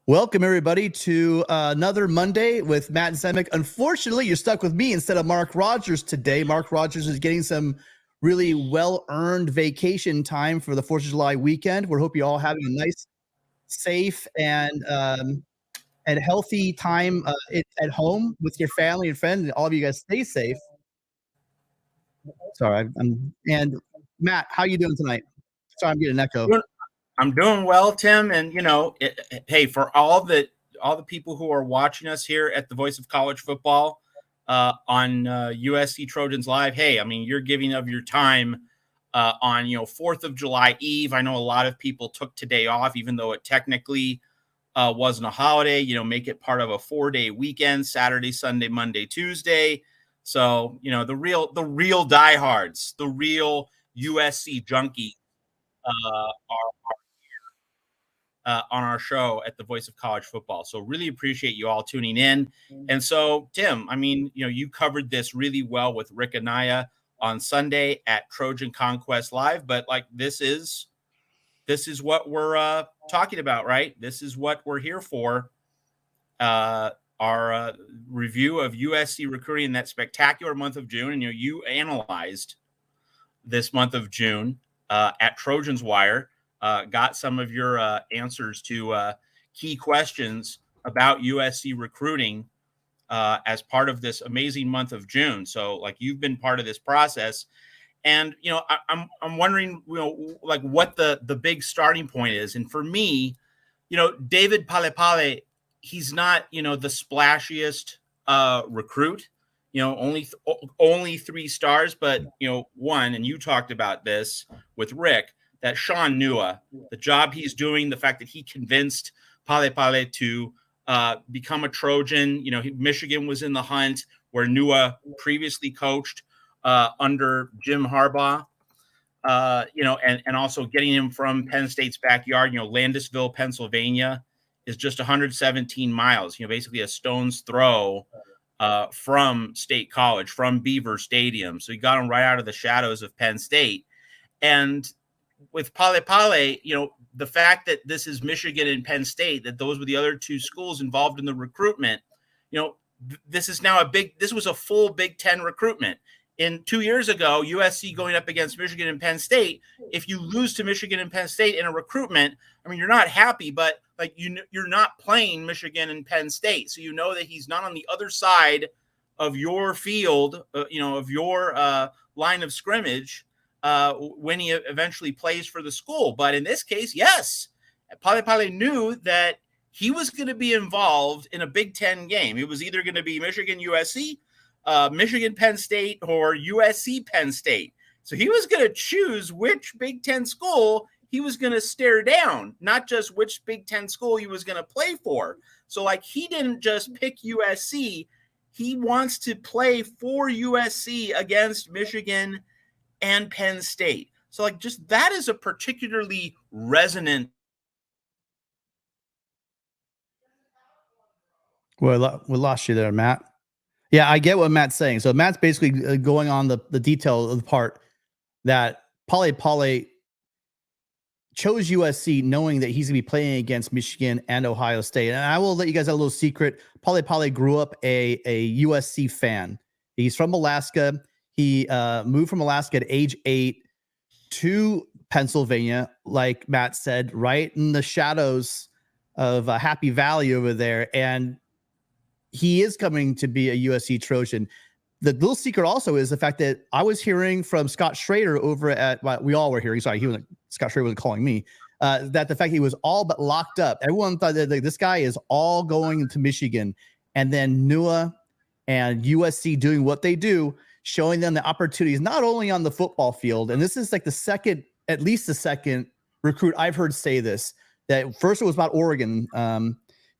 Welcome, everybody, to another Monday with Matt and Semick. Unfortunately, you're stuck with me instead of Mark Rogers today. Mark Rogers is getting some really well-earned vacation time for the 4th of July weekend. We hope you all having a nice, safe, and healthy time at home with your family and friends. And all of you guys stay safe. Sorry, and Matt, how you doing tonight? Sorry, I'm getting an echo. I'm doing well, Tim. And hey, for all the people who are watching us here at the Voice of College Football on USC Trojans Live, hey, I mean, you're giving of your time on 4th of July Eve. I know a lot of people took today off, even though it technically wasn't a holiday. Make it part of a 4-day weekend: Saturday, Sunday, Monday, Tuesday. So the real diehards, the real USC junkies are on our show at the Voice of College Football. So really appreciate you all tuning in. And so, Tim, I mean, you covered this really well with Rick Anaya on Sunday at Trojan Conquest Live, but like this is what we're talking about, right? This is what we're here for. Our review of USC recruiting in that spectacular month of June. And you analyzed this month of June at Trojans Wire. Got some of your answers to key questions about USC recruiting as part of this amazing month of June. So, like, you've been part of this process, and I'm wondering, like, what the big starting point is. And for me, David Pale, he's not the splashiest recruit. Only 3 stars, but one, and you talked about this with Rick, that Sean Nua, the job he's doing, the fact that he convinced Pale to become a Trojan. Michigan was in the hunt, where Nua previously coached under Jim Harbaugh. And also getting him from Penn State's backyard. Landisville, Pennsylvania is just 117 miles. Basically a stone's throw from State College, from Beaver Stadium. So he got him right out of the shadows of Penn State. And with Pale, the fact that this is Michigan and Penn State, that those were the other 2 schools involved in the recruitment, this is now this was a full Big Ten recruitment. In 2 years ago, USC going up against Michigan and Penn State, if you lose to Michigan and Penn State in a recruitment, I mean, you're not happy, but like you're not playing Michigan and Penn State. So that he's not on the other side of your field, of your line of scrimmage, when he eventually plays for the school. But in this case, yes, Pale knew that he was going to be involved in a Big Ten game. It was either going to be Michigan USC, Michigan Penn State, or USC Penn State. So he was going to choose which Big Ten school he was going to stare down, not just which Big Ten school he was going to play for. So like, he didn't just pick USC. He wants to play for USC against Michigan and Penn State. So like, just that is a particularly resonant. Well, we lost you there, Matt. Yeah, I get what Matt's saying. So Matt's basically going on the detail of the part that Pale chose USC knowing that he's going to be playing against Michigan and Ohio State. And I will let you guys have a little secret. Pale grew up a USC fan. He's from Alaska. He moved from Alaska at age 8 to Pennsylvania, like Matt said, right in the shadows of Happy Valley over there. And he is coming to be a USC Trojan. The little secret also is the fact that I was hearing from Scott Schrader over at, well, we all were hearing, sorry, Scott Schrader wasn't calling me, that the fact he was all but locked up. Everyone thought that this guy is all going to Michigan. And then Nua and USC doing what they do, showing them the opportunities, not only on the football field. And this is like at least the second recruit I've heard say this, that first it was about Oregon.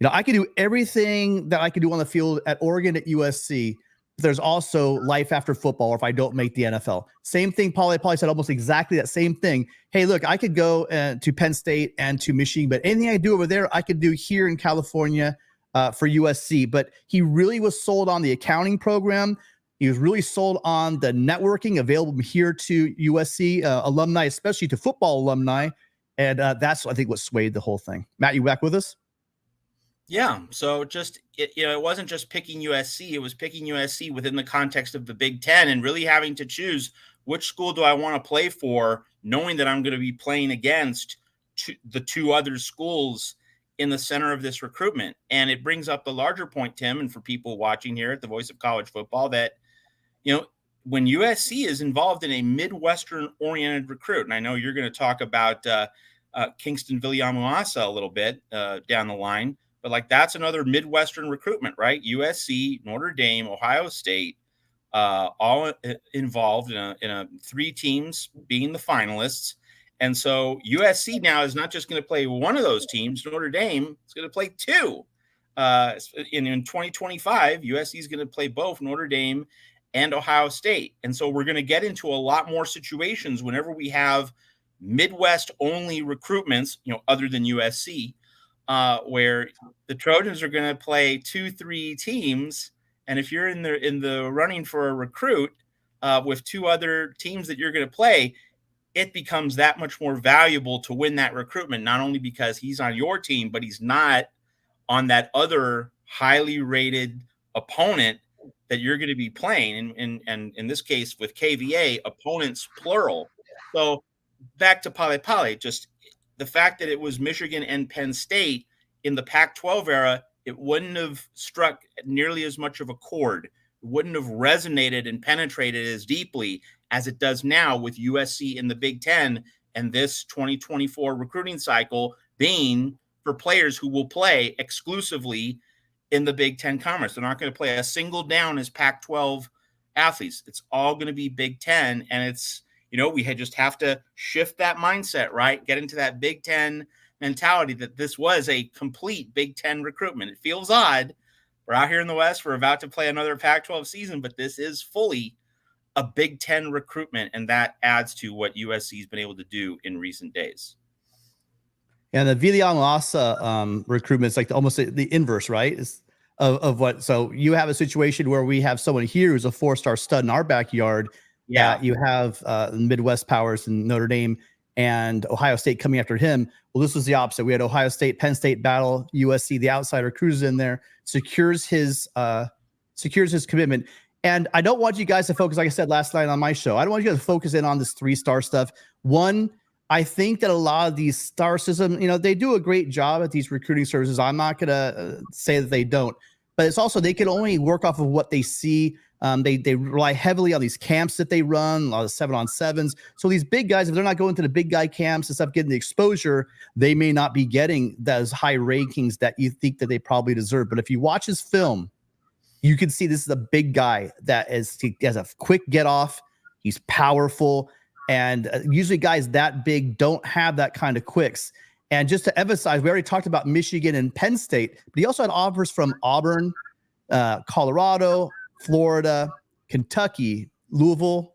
I could do everything that I could do on the field at Oregon, at USC. There's also life after football if I don't make the NFL. Same thing. Pale said almost exactly that same thing. Hey, look, I could go to Penn State and to Michigan, but anything I do over there, I could do here in California for USC. But he really was sold on the accounting program. He was really sold on the networking available here to USC alumni, especially to football alumni. And that's, I think, what swayed the whole thing. Matt, you back with us? Yeah. So it wasn't just picking USC. It was picking USC within the context of the Big Ten and really having to choose which school do I want to play for, knowing that I'm going to be playing against the two other schools in the center of this recruitment. And it brings up the larger point, Tim, and for people watching here at the Voice of College Football, that, when USC is involved in a Midwestern-oriented recruit, and I know you're going to talk about Kingston Villamuasa a little bit down the line, but that's another Midwestern recruitment, right? USC, Notre Dame, Ohio State, all involved in a 3 teams being the finalists. And so USC now is not just going to play one of those teams. Notre Dame is going to play 2. In 2025, USC is going to play both Notre Dame and Ohio State. And so we're going to get into a lot more situations whenever we have Midwest only recruitments, other than USC, where the Trojans are going to play 2-3 teams. And if you're in the running for a recruit with 2 other teams that you're going to play, it becomes that much more valuable to win that recruitment, not only because he's on your team, but he's not on that other highly rated opponent that you're going to be playing. And in this case with KVA, opponents plural. So back to Pale Pale, just the fact that it was Michigan and Penn State in the Pac-12 era, it wouldn't have struck nearly as much of a chord. It wouldn't have resonated and penetrated as deeply as it does now with USC in the Big Ten and this 2024 recruiting cycle being for players who will play exclusively in the Big Ten Conference. They're not going to play a single down as Pac-12 athletes. It's all going to be Big Ten, and it's, we just have to shift that mindset, right? Get into that Big Ten mentality that this was a complete Big Ten recruitment. It feels odd. We're out here in the West. We're about to play another Pac-12 season, but this is fully a Big Ten recruitment, and that adds to what USC has been able to do in recent days. And the Villamuasa recruitment is like almost the inverse, right? Of what? So you have a situation where we have someone here who's a 4-star stud in our backyard. Yeah, you have Midwest powers in Notre Dame and Ohio State coming after him. Well, this was the opposite. We had Ohio State, Penn State battle. USC, the outsider, cruises in there, secures his commitment. And I don't want you guys to focus, like I said last night on my show, I don't want you guys to focus in on this 3-star stuff. One, I think that a lot of these star system, they do a great job at these recruiting services. I'm not going to say that they don't, but it's also, they can only work off of what they see. They rely heavily on these camps that they run, a lot of 7-on-7s. So these big guys, if they're not going to the big guy camps and stuff, getting the exposure, they may not be getting those high rankings that you think that they probably deserve. But if you watch his film, you can see this is a big guy he has a quick get off. He's powerful. And usually guys that big don't have that kind of quicks. And just to emphasize, we already talked about Michigan and Penn State, but he also had offers from Auburn, Colorado, Florida, Kentucky, Louisville,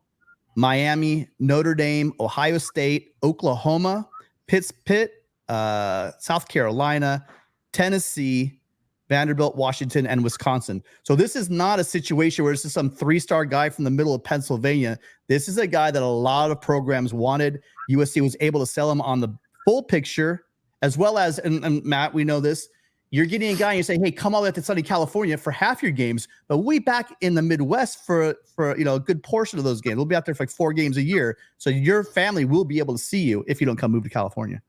Miami, Notre Dame, Ohio State, Oklahoma, Pitt, South Carolina, Tennessee, Vanderbilt, Washington, and Wisconsin. So this is not a situation where this is some 3-star guy from the middle of Pennsylvania. This is a guy that a lot of programs wanted. USC was able to sell him on the full picture, as well as, and Matt, we know this, you're getting a guy and you're saying, hey, come all the way to sunny California for half your games, but we'll be back in the Midwest for a good portion of those games. We'll be out there for like 4 games a year. So your family will be able to see you if you don't come move to California.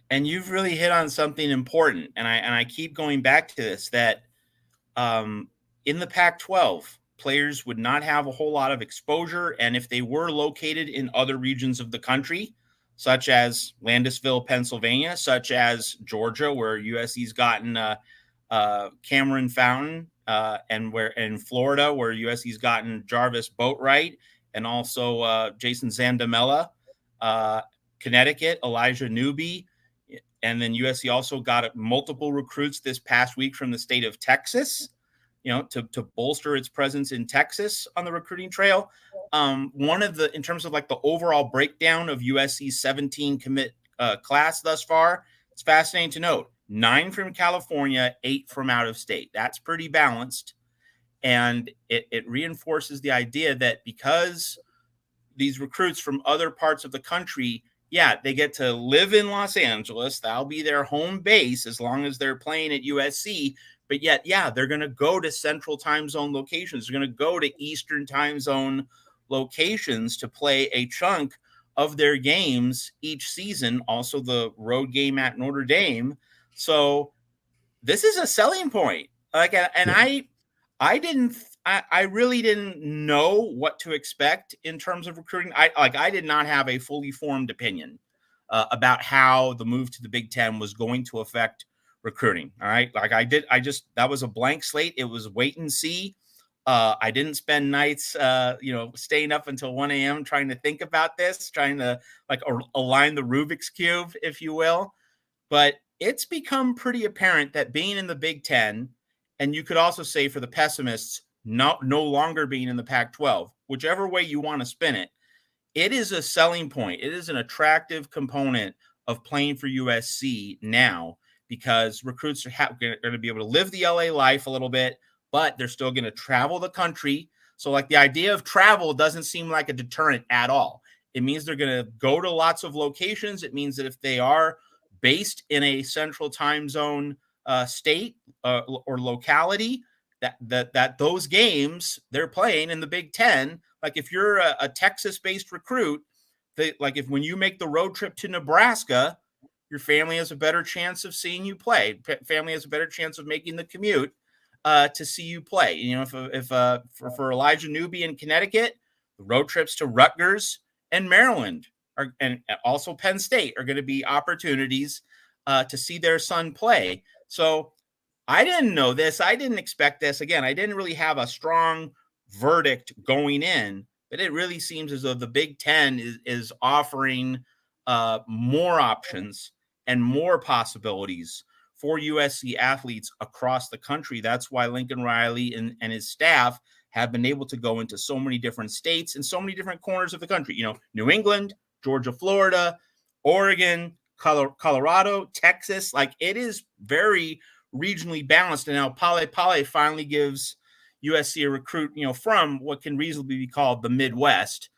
And you've really hit on something important, and I keep going back to this, that in the Pac-12, players would not have a whole lot of exposure, and if they were located in other regions of the country, such as Landisville, Pennsylvania, such as Georgia, where USC's gotten Cameron Fountain, and where in Florida, where USC's gotten Jarvis Boatwright, and also Jason Zandamela, Connecticut, Elijah Newby. And then USC also got multiple recruits this past week from the state of Texas, to bolster its presence in Texas on the recruiting trail. In terms of like the overall breakdown of USC's 17 commit class thus far, it's fascinating to note 9 from California, 8 from out of state. That's pretty balanced. And it reinforces the idea that because these recruits from other parts of the country yeah, they get to live in Los Angeles. That'll be their home base as long as they're playing at USC. But yet, yeah, they're going to go to central time zone locations. They're going to go to Eastern time zone locations to play a chunk of their games each season. Also, the road game at Notre Dame. So this is a selling point. Like, and I really didn't know what to expect in terms of recruiting. I did not have a fully formed opinion about how the move to the Big Ten was going to affect recruiting. All right. That was a blank slate. It was wait and see. I didn't spend nights, staying up until 1 a.m. trying to think about this, trying to align the Rubik's Cube, if you will. But it's become pretty apparent that being in the Big Ten, and you could also say for the pessimists, no longer being in the Pac-12, whichever way you want to spin it, it is a selling point. It is an attractive component of playing for USC now because recruits are going to be able to live the LA life a little bit, but they're still going to travel the country. So like the idea of travel doesn't seem like a deterrent at all. It means they're going to go to lots of locations. It means that if they are based in a central time zone state or locality, that those games they're playing in the Big Ten, like if you're a Texas-based recruit, when you make the road trip to Nebraska, your family has a better chance of seeing you play. Family has a better chance of making the commute to see you play. You know, for Elijah Newby in Connecticut, the road trips to Rutgers and Maryland and also Penn State are going to be opportunities to see their son play. So I didn't know this. I didn't expect this. Again, I didn't really have a strong verdict going in, but it really seems as though the Big Ten is offering more options and more possibilities for USC athletes across the country. That's why Lincoln Riley and his staff have been able to go into so many different states and so many different corners of the country. You know, New England, Georgia, Florida, Oregon, Colorado, Texas. Like it is very regionally balanced. And now Pale finally gives USC a recruit, from what can reasonably be called the Midwest,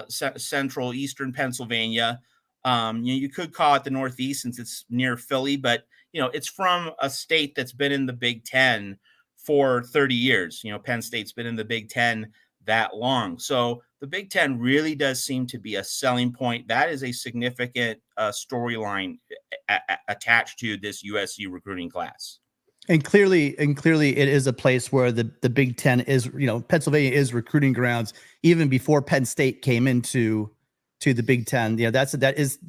central Eastern Pennsylvania. You could call it the Northeast since it's near Philly, but it's from a state that's been in the Big Ten for 30 years. Penn State's been in the Big Ten that long. So the Big Ten really does seem to be a selling point. That is a significant storyline attached to this USC recruiting class. And clearly it is a place where the Big Ten is, Pennsylvania is recruiting grounds even before Penn State came into the Big Ten. That is,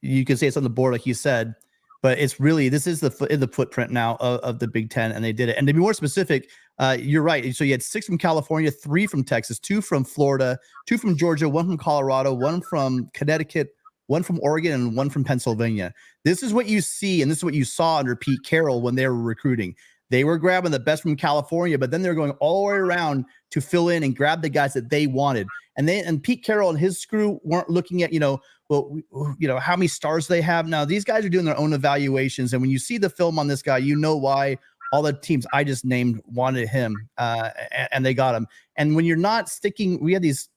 you can say it's on the board, like you said, but it's really, this is the footprint now of the Big Ten, and they did it. And to be more specific, you're right. So you had 6 from California, 3 from Texas, 2 from Florida, 2 from Georgia, 1 from Colorado, 1 from Connecticut, 1 from Oregon, and 1 from Pennsylvania. This is what you see, and this is what you saw under Pete Carroll when they were recruiting. They were grabbing the best from California, but then they're going all the way around to fill in and grab the guys that they wanted. And Pete Carroll and his crew weren't looking at, how many stars they have. Now, these guys are doing their own evaluations. And when you see the film on this guy, you know why all the teams I just named wanted him, and they got him. And when you're not sticking, we had these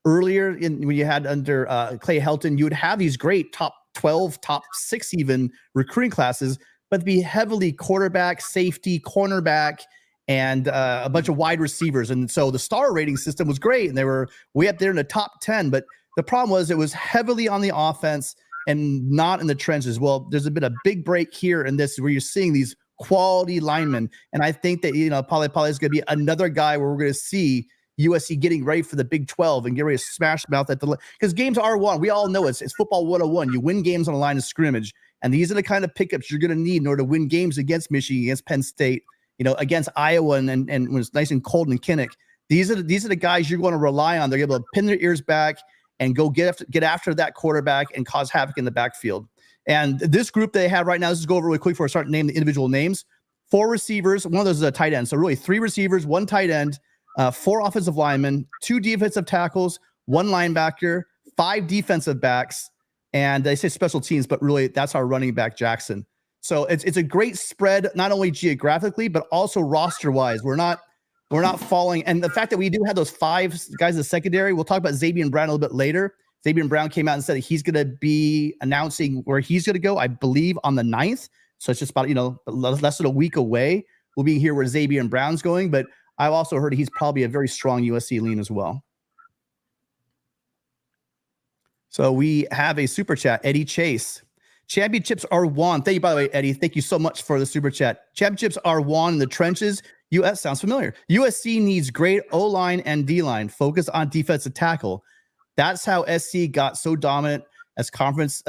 earlier when you had under Clay Helton, you would have these great top 12, top 6 even recruiting classes, but be heavily quarterback, safety, cornerback, and a bunch of wide receivers. And so the star rating system was great, and they were way up there in the top 10. But the problem was it was heavily on the offense and not in the trenches. Well, there's been a big break here in this where you're seeing these quality linemen. And I think that, Pale is going to be another guy where we're going to see USC getting ready for the Big 12 and get ready to smash mouth at the, because games are won. We all know it's football 101. You win games on a line of scrimmage. And these are the kind of pickups you're going to need in order to win games against Michigan, against Penn State, against Iowa, and when it's nice and cold in Kinnick. These are the guys you're going to rely on. They're able to pin their ears back and go get after that quarterback and cause havoc in the backfield. And this group they have right now, this is go over really quick before I start naming the individual names. 4 receivers, one of those is a tight end. So really 3 receivers, 1 tight end, 4 offensive linemen, 2 defensive tackles, 1 linebacker, 5 defensive backs, and they say special teams, but really that's our running back Jackson. So it's a great spread, not only geographically, but also roster-wise. We're not falling. And the fact that we do have those 5 guys in the secondary, we'll talk about Xavier and Brown a little bit later. Xavier Brown came out and said that he's going to be announcing where he's going to go, I believe, on the 9th. So it's just about, less than a week away. We'll be here where Xavier Brown's going, but I've also heard he's probably a very strong USC lean as well. So we have a super chat, Eddie Chase. Championships are won. Thank you, by the way, Eddie. Thank you so much for the super chat. Championships are won in the trenches. Sounds familiar. USC needs great O-line and D-line. Focus on defensive tackle. That's how SC got so dominant as conference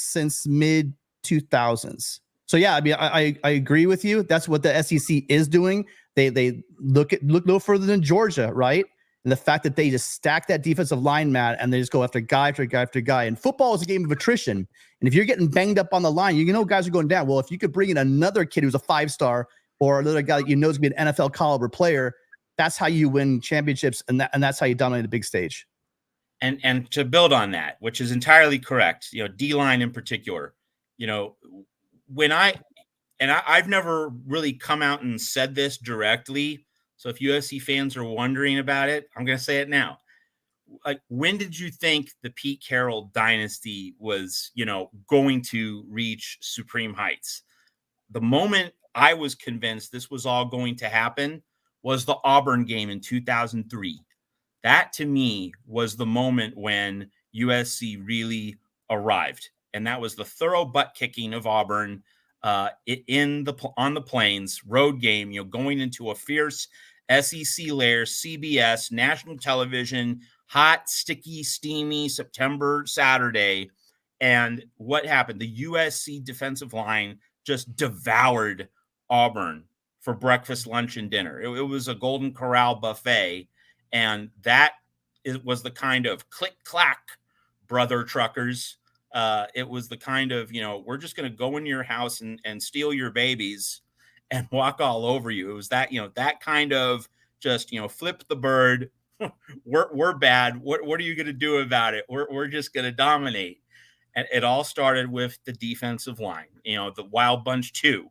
since mid 2000s. So yeah, I mean, I agree with you. That's what the SEC is doing. They look no further than Georgia, right? And the fact that they just stack that defensive line, Matt, and they just go after guy after guy after guy. And football is a game of attrition. And if you're getting banged up on the line, guys are going down. Well, if you could bring in another kid who's a 5-star or another guy that is going to be an NFL caliber player, that's how you win championships, and that's how you dominate the big stage. And to build on that, which is entirely correct, D-line in particular, when I've never really come out and said this directly. So if USC fans are wondering about it, I'm going to say it now. Like, when did you think the Pete Carroll dynasty was, going to reach supreme heights? The moment I was convinced this was all going to happen was the Auburn game in 2003. That, to me, was the moment when USC really arrived. And that was the thorough butt kicking of Auburn on the Plains, road game, going into a fierce SEC layer, CBS, national television, hot, sticky, steamy September Saturday. And what happened? The USC defensive line just devoured Auburn for breakfast, lunch, and dinner. It was a Golden Corral buffet. And that was the kind of click-clack, brother truckers. It was the kind of, we're just going to go into your house and steal your babies and walk all over you. It was that, that kind of just, flip the bird. We're bad. What are you going to do about it? We're just going to dominate. And it all started with the defensive line, the Wild Bunch 2,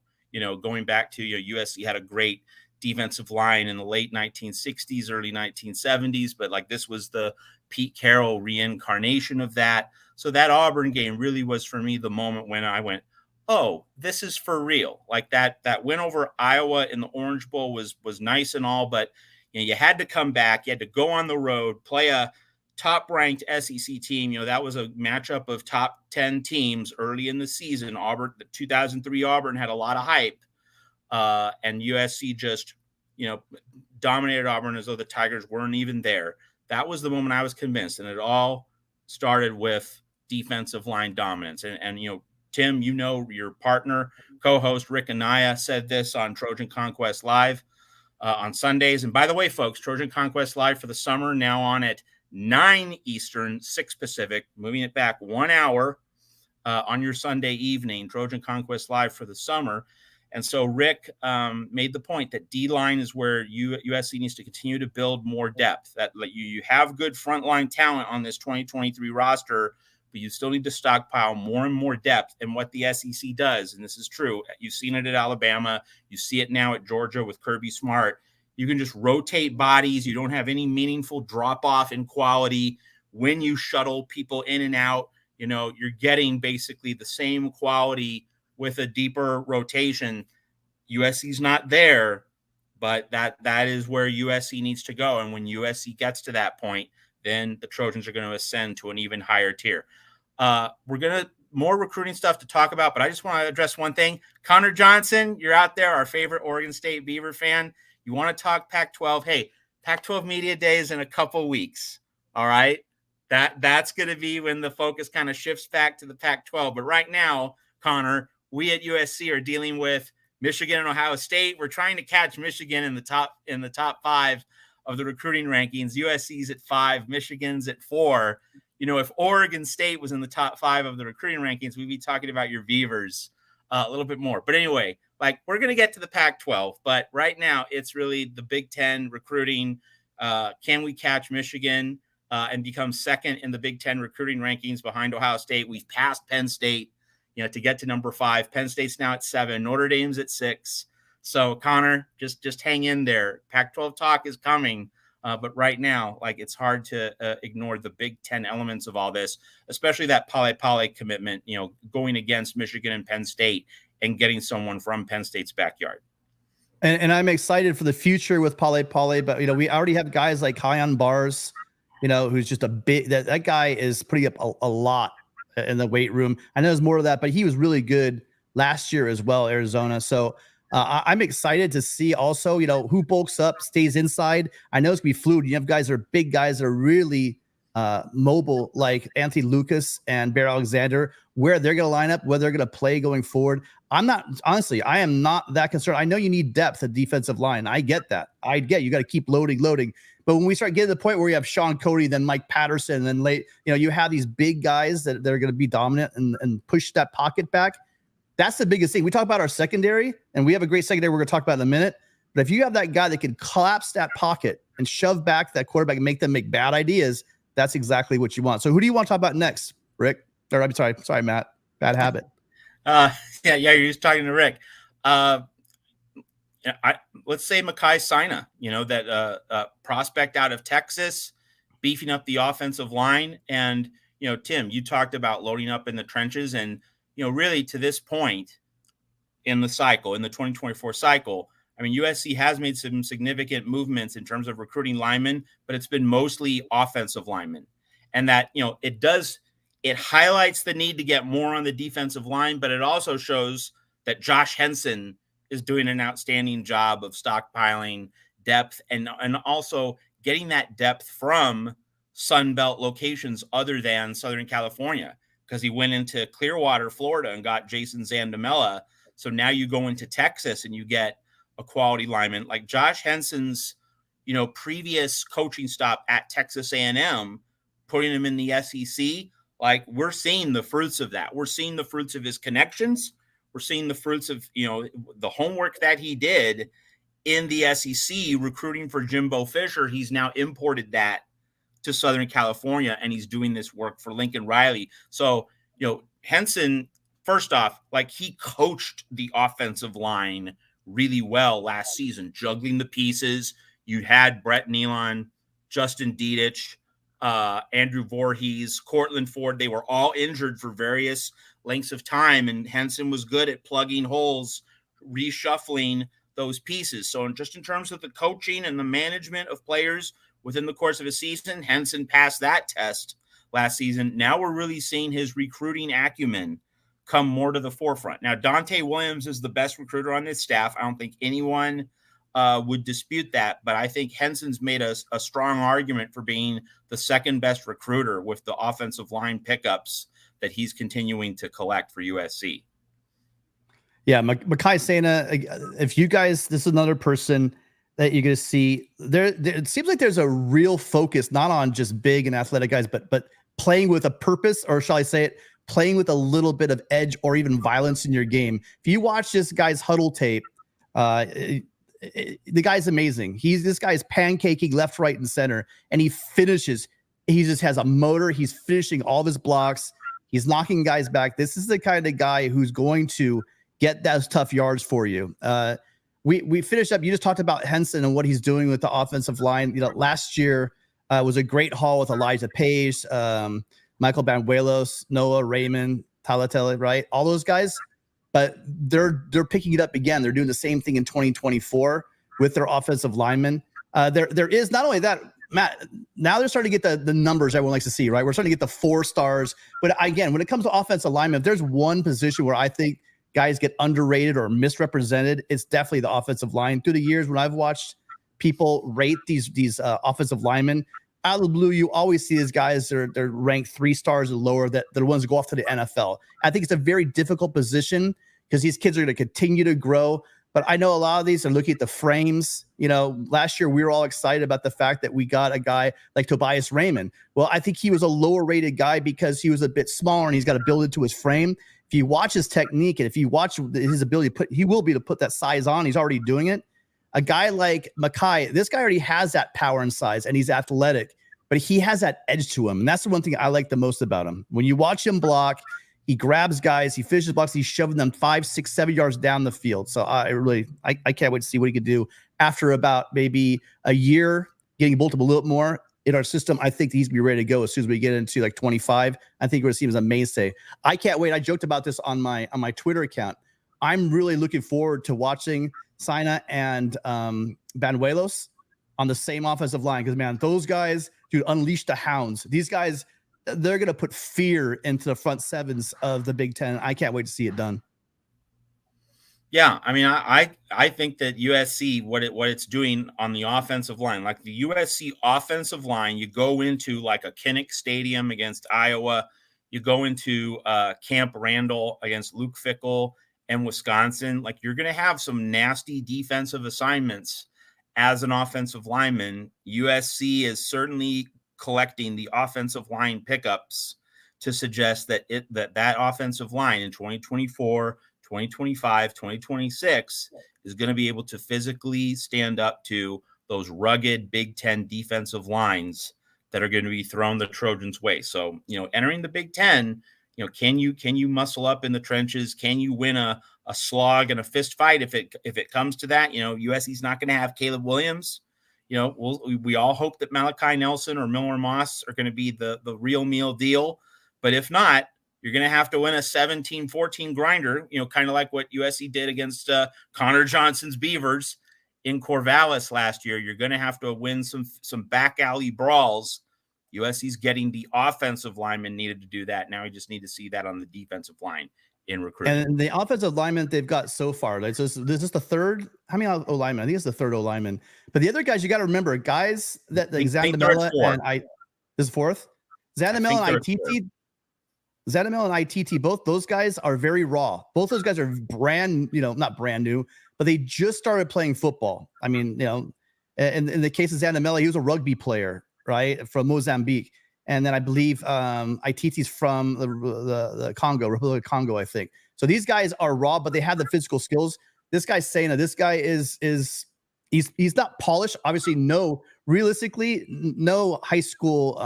going back to, USC had a great defensive line in the late 1960s, early 1970s, but like this was the Pete Carroll reincarnation of that. So that Auburn game really was for me the moment when I went, oh, this is for real. Like that win over Iowa in the Orange Bowl was nice and all, but you had to come back. You had to go on the road, play a top-ranked SEC team. That was a matchup of top 10 teams early in the season. Auburn, the 2003 Auburn had a lot of hype. And USC just, dominated Auburn as though the Tigers weren't even there. That was the moment I was convinced. And it all started with defensive line dominance. And Tim, your partner, co-host Rick Anaya said this on Trojan Conquest Live on Sundays. And by the way, folks, Trojan Conquest Live for the summer now on at 9 Eastern, 6 Pacific, moving it back 1 hour on your Sunday evening, Trojan Conquest Live for the summer. And so Rick made the point that D-line is where USC needs to continue to build more depth, that you have good frontline talent on this 2023 roster, but you still need to stockpile more and more depth. And what the SEC does, and this is true, you've seen it at Alabama, you see it now at Georgia with Kirby Smart, you can just rotate bodies. You don't have any meaningful drop-off in quality. When you shuttle people in and out, you're getting basically the same quality with a deeper rotation. USC's not there, but that is where USC needs to go. And when USC gets to that point, then the Trojans are going to ascend to an even higher tier. We're going to more recruiting stuff to talk about, but I just want to address one thing. Connor Johnson, you're out there, our favorite Oregon State Beaver fan. You want to talk Pac-12? Hey, Pac-12 Media Day is in a couple weeks. All right. That's going to be when the focus kind of shifts back to the Pac-12. But right now, Connor, we at USC are dealing with Michigan and Ohio State. We're trying to catch Michigan in the top 5 of the recruiting rankings. USC's at 5, Michigan's at 4. If Oregon State was in the top 5 of the recruiting rankings, we'd be talking about your Beavers a little bit more. But anyway, we're going to get to the Pac-12, but right now it's really the Big Ten recruiting. Can we catch Michigan and become second in the Big Ten recruiting rankings behind Ohio State? We've passed Penn State, to get to number 5. Penn State's now at 7. Notre Dame's at 6. So Connor, just hang in there. Pac-12 talk is coming But right now, like, it's hard to ignore the Big Ten elements of all this, especially that Pale commitment, going against Michigan and Penn State and getting someone from Penn State's backyard. And I'm excited for the future with Pale, but we already have guys like Kyan Bars, who's just a big, that guy is putting up a lot in the weight room. I know there's more of that, but he was really good last year as well, Arizona. So I'm excited to see also, who bulks up, stays inside. I know it's gonna be fluid. You have guys that are big guys that are really mobile, like Anthony Lucas and Bear Alexander, where they're going to line up, whether they're going to play going forward. I am not that concerned. I know you need depth at defensive line. I get that. You got to keep loading. But when we start getting to the point where you have Sean Cody, then Mike Patterson, then you have these big guys that are going to be dominant and push that pocket back. That's the biggest thing. We talk about our secondary, and we have a great secondary we're going to talk about in a minute. But if you have that guy that can collapse that pocket and shove back that quarterback and make them make bad ideas, that's exactly what you want. So who do you want to talk about next, Rick? Or I'm sorry, Matt. Bad habit. You're just talking to Rick. Let's say Mekhi Sina, that prospect out of Texas, beefing up the offensive line. And, Tim, you talked about loading up in the trenches. And, really to this point in the cycle, in the 2024 cycle, I mean, USC has made some significant movements in terms of recruiting linemen, but it's been mostly offensive linemen. And that, it highlights the need to get more on the defensive line, but it also shows that Josh Henson is doing an outstanding job of stockpiling depth and also getting that depth from Sun Belt locations other than Southern California, because he went into Clearwater, Florida, and got Jason Zandamela. So now you go into Texas and you get a quality lineman like Josh Henson's, previous coaching stop at Texas A&M, putting him in the SEC. Like, we're seeing the fruits of that. We're seeing the fruits of his connections. We're seeing the fruits of, the homework that he did in the SEC recruiting for Jimbo Fisher. He's now imported that to Southern California, and he's doing this work for Lincoln Riley. So, Henson, first off, like, he coached the offensive line really well last season, juggling the pieces. You had Brett Nealon, Justin Dietich, Andrew Voorhees, Cortland Ford. They were all injured for various lengths of time, and Henson was good at plugging holes, reshuffling those pieces. So just in terms of the coaching and the management of players within the course of a season, Henson passed that test last season. Now we're really seeing his recruiting acumen come more to the forefront. Now, Dante Williams is the best recruiter on this staff. I don't think anyone would dispute that, but I think Henson's made a strong argument for being the second best recruiter with the offensive line pickups that he's continuing to collect for USC. Yeah, Mekhi Sina, if you guys, this is another person that you're going to see there. It seems like there's a real focus, not on just big and athletic guys, but playing with a purpose, or shall I say it, playing with a little bit of edge or even violence in your game. If you watch this guy's huddle tape, the guy's amazing. This guy's pancaking left, right, and center, and he finishes. He just has a motor. He's finishing all of his blocks. He's knocking guys back. This is the kind of guy who's going to get those tough yards for you. We finished up. You just talked about Henson and what he's doing with the offensive line. Last year was a great haul with Elijah Page, Michael Banuelos, Noah Raymond, Talatele, right? All those guys. But they're picking it up again. They're doing the same thing in 2024 with their offensive linemen. There is not only that, Matt, now they're starting to get the numbers everyone likes to see, right? We're starting to get the 4 stars. But again, when it comes to offensive linemen, if there's one position where I think guys get underrated or misrepresented, it's definitely the offensive line. Through the years when I've watched people rate these offensive linemen, out of the blue, you always see these guys, they're ranked 3 stars or lower, that they're the ones that go off to the NFL. I think it's a very difficult position because these kids are going to continue to grow. But I know a lot of these are looking at the frames. Last year we were all excited about the fact that we got a guy like Tobias Raymond. Well, I think he was a lower rated guy because he was a bit smaller and he's got to build into his frame. If you watch his technique and if you watch his ability he will be to put that size on. He's already doing it. A guy like Mekhi, this guy already has that power and size, and he's athletic, but he has that edge to him. And that's the one thing I like the most about him. When you watch him block, he grabs guys, he finishes blocks, he's shoving them 5, 6, 7 yards down the field. So I can't wait to see what he could do after about maybe a year getting bolted a little bit more in our system, I think he's going to be ready to go as soon as we get into like 25. I think we're going to see him as a mainstay. I can't wait. I joked about this on my Twitter account. I'm really looking forward to watching Sina and Banuelos on the same offensive line, because, man, those guys, dude, unleash the hounds. These guys, they're going to put fear into the front sevens of the Big Ten. I can't wait to see it done. Yeah, I mean, I think that USC, what it's doing on the offensive line, like the USC offensive line, you go into like a Kinnick Stadium against Iowa, you go into Camp Randall against Luke Fickell and Wisconsin, like you're going to have some nasty defensive assignments as an offensive lineman. USC is certainly collecting the offensive line pickups to suggest that that offensive line in 2024, 2025, 2026 is going to be able to physically stand up to those rugged Big Ten defensive lines that are going to be thrown the Trojans' way. So, entering the Big Ten, can you muscle up in the trenches? Can you win a slog and a fist fight if it comes to that? USC's not going to have Caleb Williams. We all hope that Malachi Nelson or Miller Moss are going to be the real meal deal. But if not, you're going to have to win a 17-14 grinder, kind of like what USC did against Connor Johnson's Beavers in Corvallis last year. You're going to have to win some back alley brawls. USC's getting the offensive linemen needed to do that. Now we just need to see that on the defensive line in recruitment. And the offensive linemen they've got so far, like, so this is the third. How many O-linemen? I think it's the third O-lineman. But the other guys, you got to remember, guys that the Zanamela and this is fourth. Zanamela and ITT. Zanamel and ITT, both those guys are very raw. Both those guys are not brand new, but they just started playing football. I mean, in the case of Zanamela, he was a rugby player, right, from Mozambique. And then I believe ITT's from the Congo, Republic of Congo, I think. So these guys are raw, but they have the physical skills. This guy's saying that this guy he's not polished. Obviously, realistically, no high school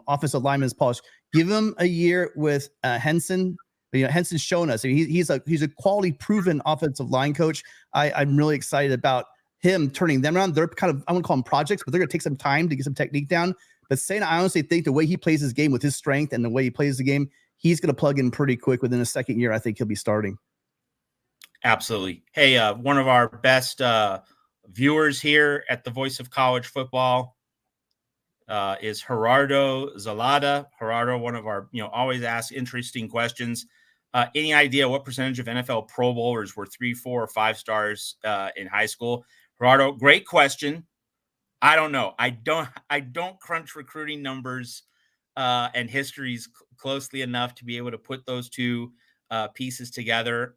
offensive lineman is polished. Give him a year with Henson. Henson's shown us he's a quality, proven offensive line coach. I'm really excited about him turning them around. They're kind of, I wouldn't call them projects, but they're going to take some time to get some technique down. But saying, I honestly think the way he plays his game with his strength and the way he plays the game, he's going to plug in pretty quick. Within a second year, I think he'll be starting. Absolutely. Hey, one of our best viewers here at the Voice of College Football is Gerardo Zalada. Gerardo, one of our, always ask interesting questions. Any idea what percentage of NFL Pro Bowlers were 3, 4, or 5 stars in high school? Gerardo, great question. I don't know. I don't crunch recruiting numbers and histories closely enough to be able to put those two pieces together.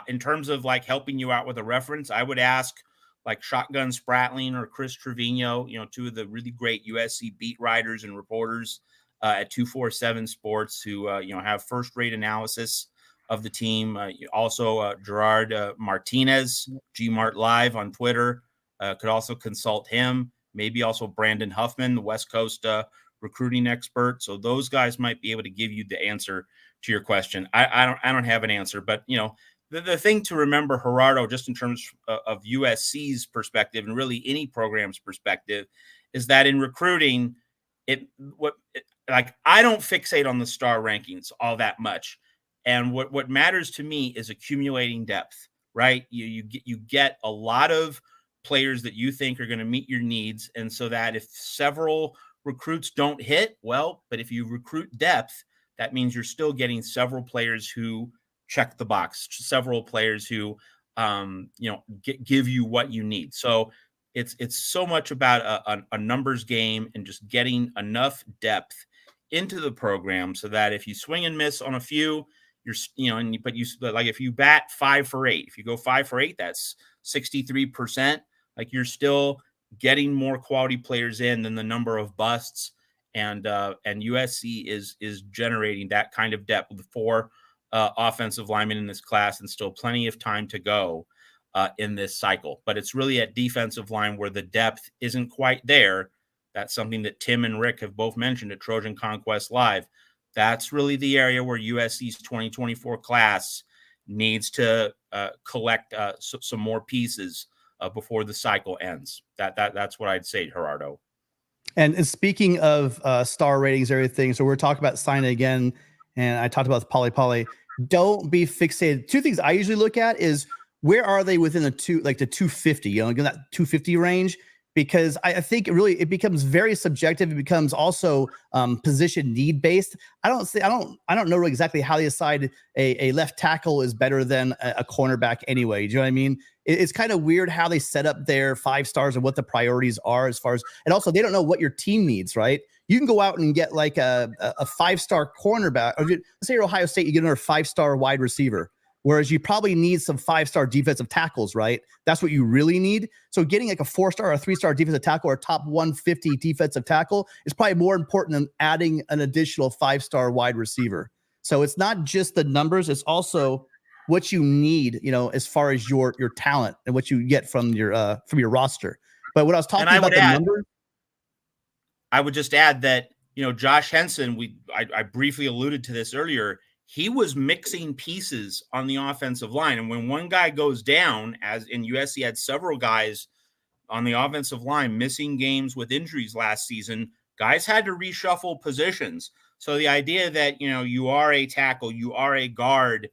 In terms of like helping you out with a reference, I would ask like Shotgun Spratling or Chris Trevino, two of the really great USC beat writers and reporters at 247 Sports who, have first-rate analysis of the team. Also, Gerard Martinez, GMart Live on Twitter, could also consult him. Maybe also Brandon Huffman, the West Coast recruiting expert. So those guys might be able to give you the answer to your question. I don't have an answer, but, the thing to remember, Gerardo, just in terms of USC's perspective and really any program's perspective, is that in recruiting, I don't fixate on the star rankings all that much. And what matters to me is accumulating depth, right? You get a lot of players that you think are going to meet your needs. And so that if several recruits don't hit, well, but if you recruit depth, that means you're still getting several players who check the box, several players who, give you what you need. So it's so much about a numbers game and just getting enough depth into the program so that if you swing and miss on a few, but if you bat 5 for 8, if you go 5 for 8, that's 63%. Like you're still getting more quality players in than the number of busts. And USC is generating that kind of depth with 4 offensive linemen in this class and still plenty of time to go in this cycle. But it's really at defensive line where the depth isn't quite there. That's something that Tim and Rick have both mentioned at Trojan Conquest Live. That's really the area where USC's 2024 class needs to collect some more pieces before the cycle ends. That's what I'd say, Gerardo. And speaking of star ratings, everything. So we're talking about signing again, and I talked about the poly. Don't be fixated. Two things I usually look at is where are they within the 250, in that 250 range, because I think it becomes very subjective. It becomes also position need based. I don't know exactly how they decide a left tackle is better than a cornerback anyway. Do you know what I mean? It's kind of weird how they set up their 5 stars and what the priorities are as far as, and also they don't know what your team needs, right? You can go out and get like a 5-star cornerback, or let's say you're Ohio State, you get another 5-star wide receiver. Whereas you probably need some 5-star defensive tackles, right? That's what you really need. So getting like a 4-star or a 3-star defensive tackle or a top 150 defensive tackle is probably more important than adding an additional 5-star wide receiver. So it's not just the numbers, it's also what you need, as far as your talent and what you get from your roster. But what I was talking about the numbers, I would just add that, Josh Henson, I briefly alluded to this earlier. He was mixing pieces on the offensive line. And when one guy goes down, as in USC had several guys on the offensive line missing games with injuries last season, guys had to reshuffle positions. So the idea that, you are a tackle, you are a guard,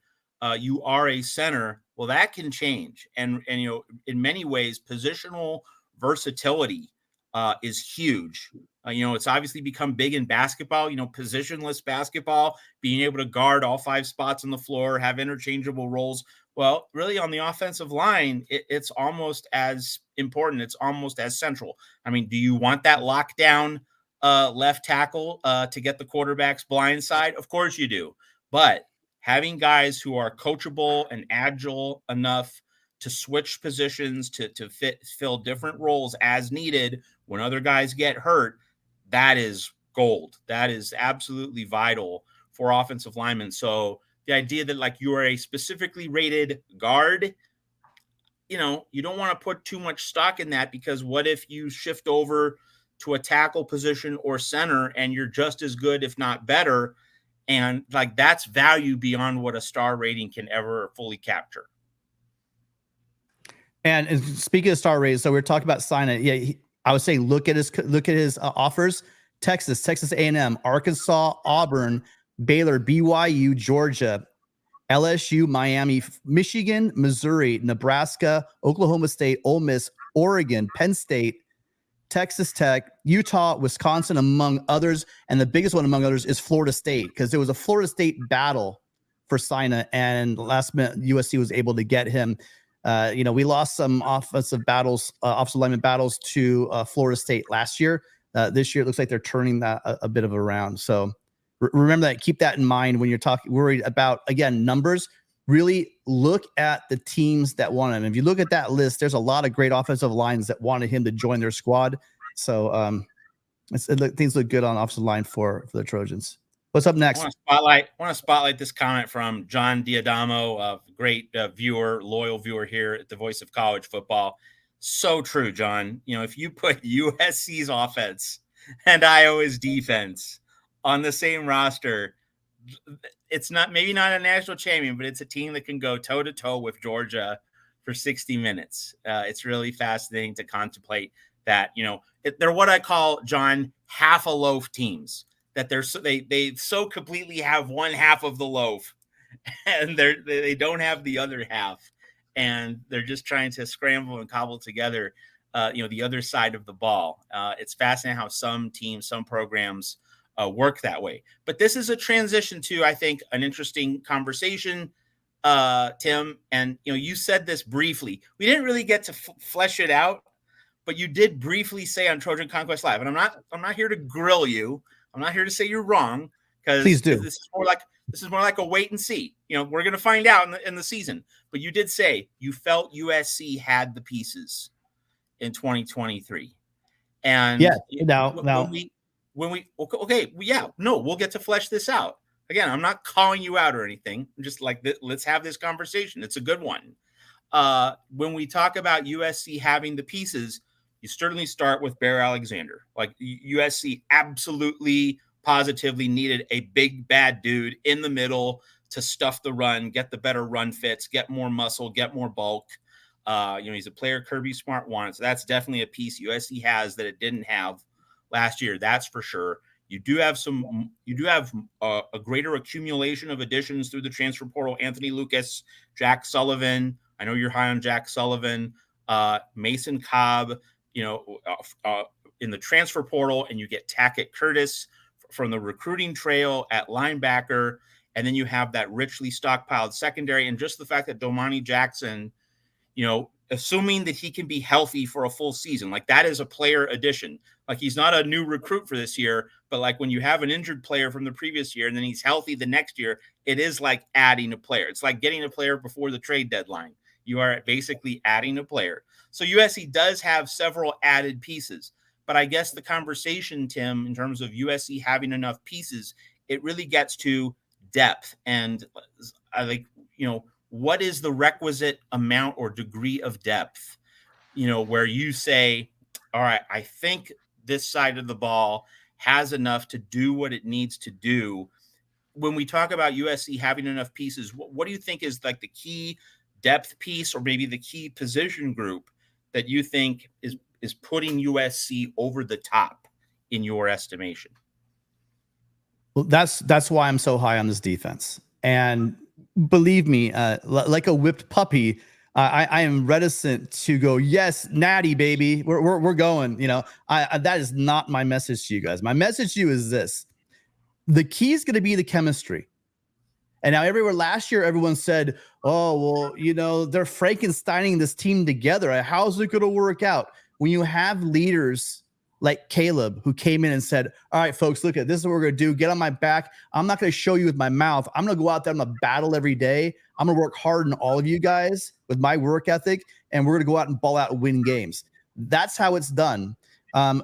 you are a center, well, that can change. And in many ways, positional versatility is huge. It's obviously become big in basketball, positionless basketball, being able to guard all 5 spots on the floor, have interchangeable roles. Well, really on the offensive line, it's almost as important. It's almost as central. I mean, do you want that lockdown left tackle to get the quarterback's blind side? Of course you do. But having guys who are coachable and agile enough to switch positions, to fill different roles as needed when other guys get hurt, that is gold. That is absolutely vital for offensive linemen. So the idea that like you are a specifically rated guard, you don't want to put too much stock in that, because what if you shift over to a tackle position or center and you're just as good, if not better? And like that's value beyond what a star rating can ever fully capture. And speaking of star ratings, so we're talking about signing. Yeah, I would say look at his offers: Texas A&M, Arkansas, Auburn, Baylor, BYU, Georgia, LSU, Miami, Michigan, Missouri, Nebraska, Oklahoma State, Ole Miss, Oregon, Penn State, Texas Tech, Utah, Wisconsin, among others. And the biggest one among others is Florida State, because there was a Florida State battle for Sina, and last minute USC was able to get him. We lost some offensive lineman battles to Florida State last year. This year, it looks like they're turning that a bit of around. So remember that. Keep that in mind when you're worried about, again, numbers. Really look at the teams that want him. If you look at that list, there's a lot of great offensive lines that wanted him to join their squad. So things look good on offensive line for the Trojans. What's up next? I want to spotlight this comment from John Diadamo, a great loyal viewer here at the Voice of College Football. So true, John. If you put USC's offense and Iowa's defense on the same roster, it's maybe not a national champion, but it's a team that can go toe to toe with Georgia for 60 minutes. It's really fascinating to contemplate that. They're what I call, John, half a loaf teams. That they so completely have one half of the loaf, and they don't have the other half, and they're just trying to scramble and cobble together, the other side of the ball. It's fascinating how some teams, some programs work that way. But this is a transition to, I think, an interesting conversation, Tim. And you said this briefly. We didn't really get to flesh it out, but you did briefly say on Trojan Conquest Live, and I'm not here to grill you. I'm not here to say you're wrong, because this is more like a wait and see. We're going to find out in the season. But you did say you felt USC had the pieces in 2023, and we'll get to flesh this out. Again, I'm not calling you out or anything. I'm just like, let's have this conversation. It's a good one. When we talk about USC having the pieces, you certainly start with Bear Alexander. Like USC absolutely, positively needed a big, bad dude in the middle to stuff the run, get the better run fits, get more muscle, get more bulk. He's a player Kirby Smart wanted. So that's definitely a piece USC has that it didn't have last year. That's for sure. You do have a greater accumulation of additions through the transfer portal. Anthony Lucas, Jack Sullivan. I know you're high on Jack Sullivan. Mason Cobb, in the transfer portal, and you get Tackett Curtis from the recruiting trail at linebacker. And then you have that richly stockpiled secondary. And just the fact that Domani Jackson, assuming that he can be healthy for a full season, like that is a player addition. Like he's not a new recruit for this year, but like when you have an injured player from the previous year and then he's healthy the next year, it is like adding a player. It's like getting a player before the trade deadline. You are basically adding a player. So USC does have several added pieces, but I guess the conversation, Tim, in terms of USC having enough pieces, it really gets to depth. And I think, what is the requisite amount or degree of depth, where you say, all right, I think this side of the ball has enough to do what it needs to do. When we talk about USC having enough pieces, what do you think is like the key depth piece or maybe the key position group that you think is putting USC over the top in your estimation? Well, that's why I'm so high on this defense. And believe me, like a whipped puppy, I am reticent to go, yes, natty baby, we're going. That is not my message to you guys. My message to you is this: the key is going to be the chemistry. And now everywhere last year, everyone said, oh, well, they're Frankensteining this team together. How's it going to work out? When you have leaders like Caleb, who came in and said, all right, folks, look, this is what we're going to do. Get on my back. I'm not going to show you with my mouth. I'm going to go out there. I'm going to battle every day. I'm going to work hard on all of you guys with my work ethic, and we're going to go out and ball out and win games. That's how it's done.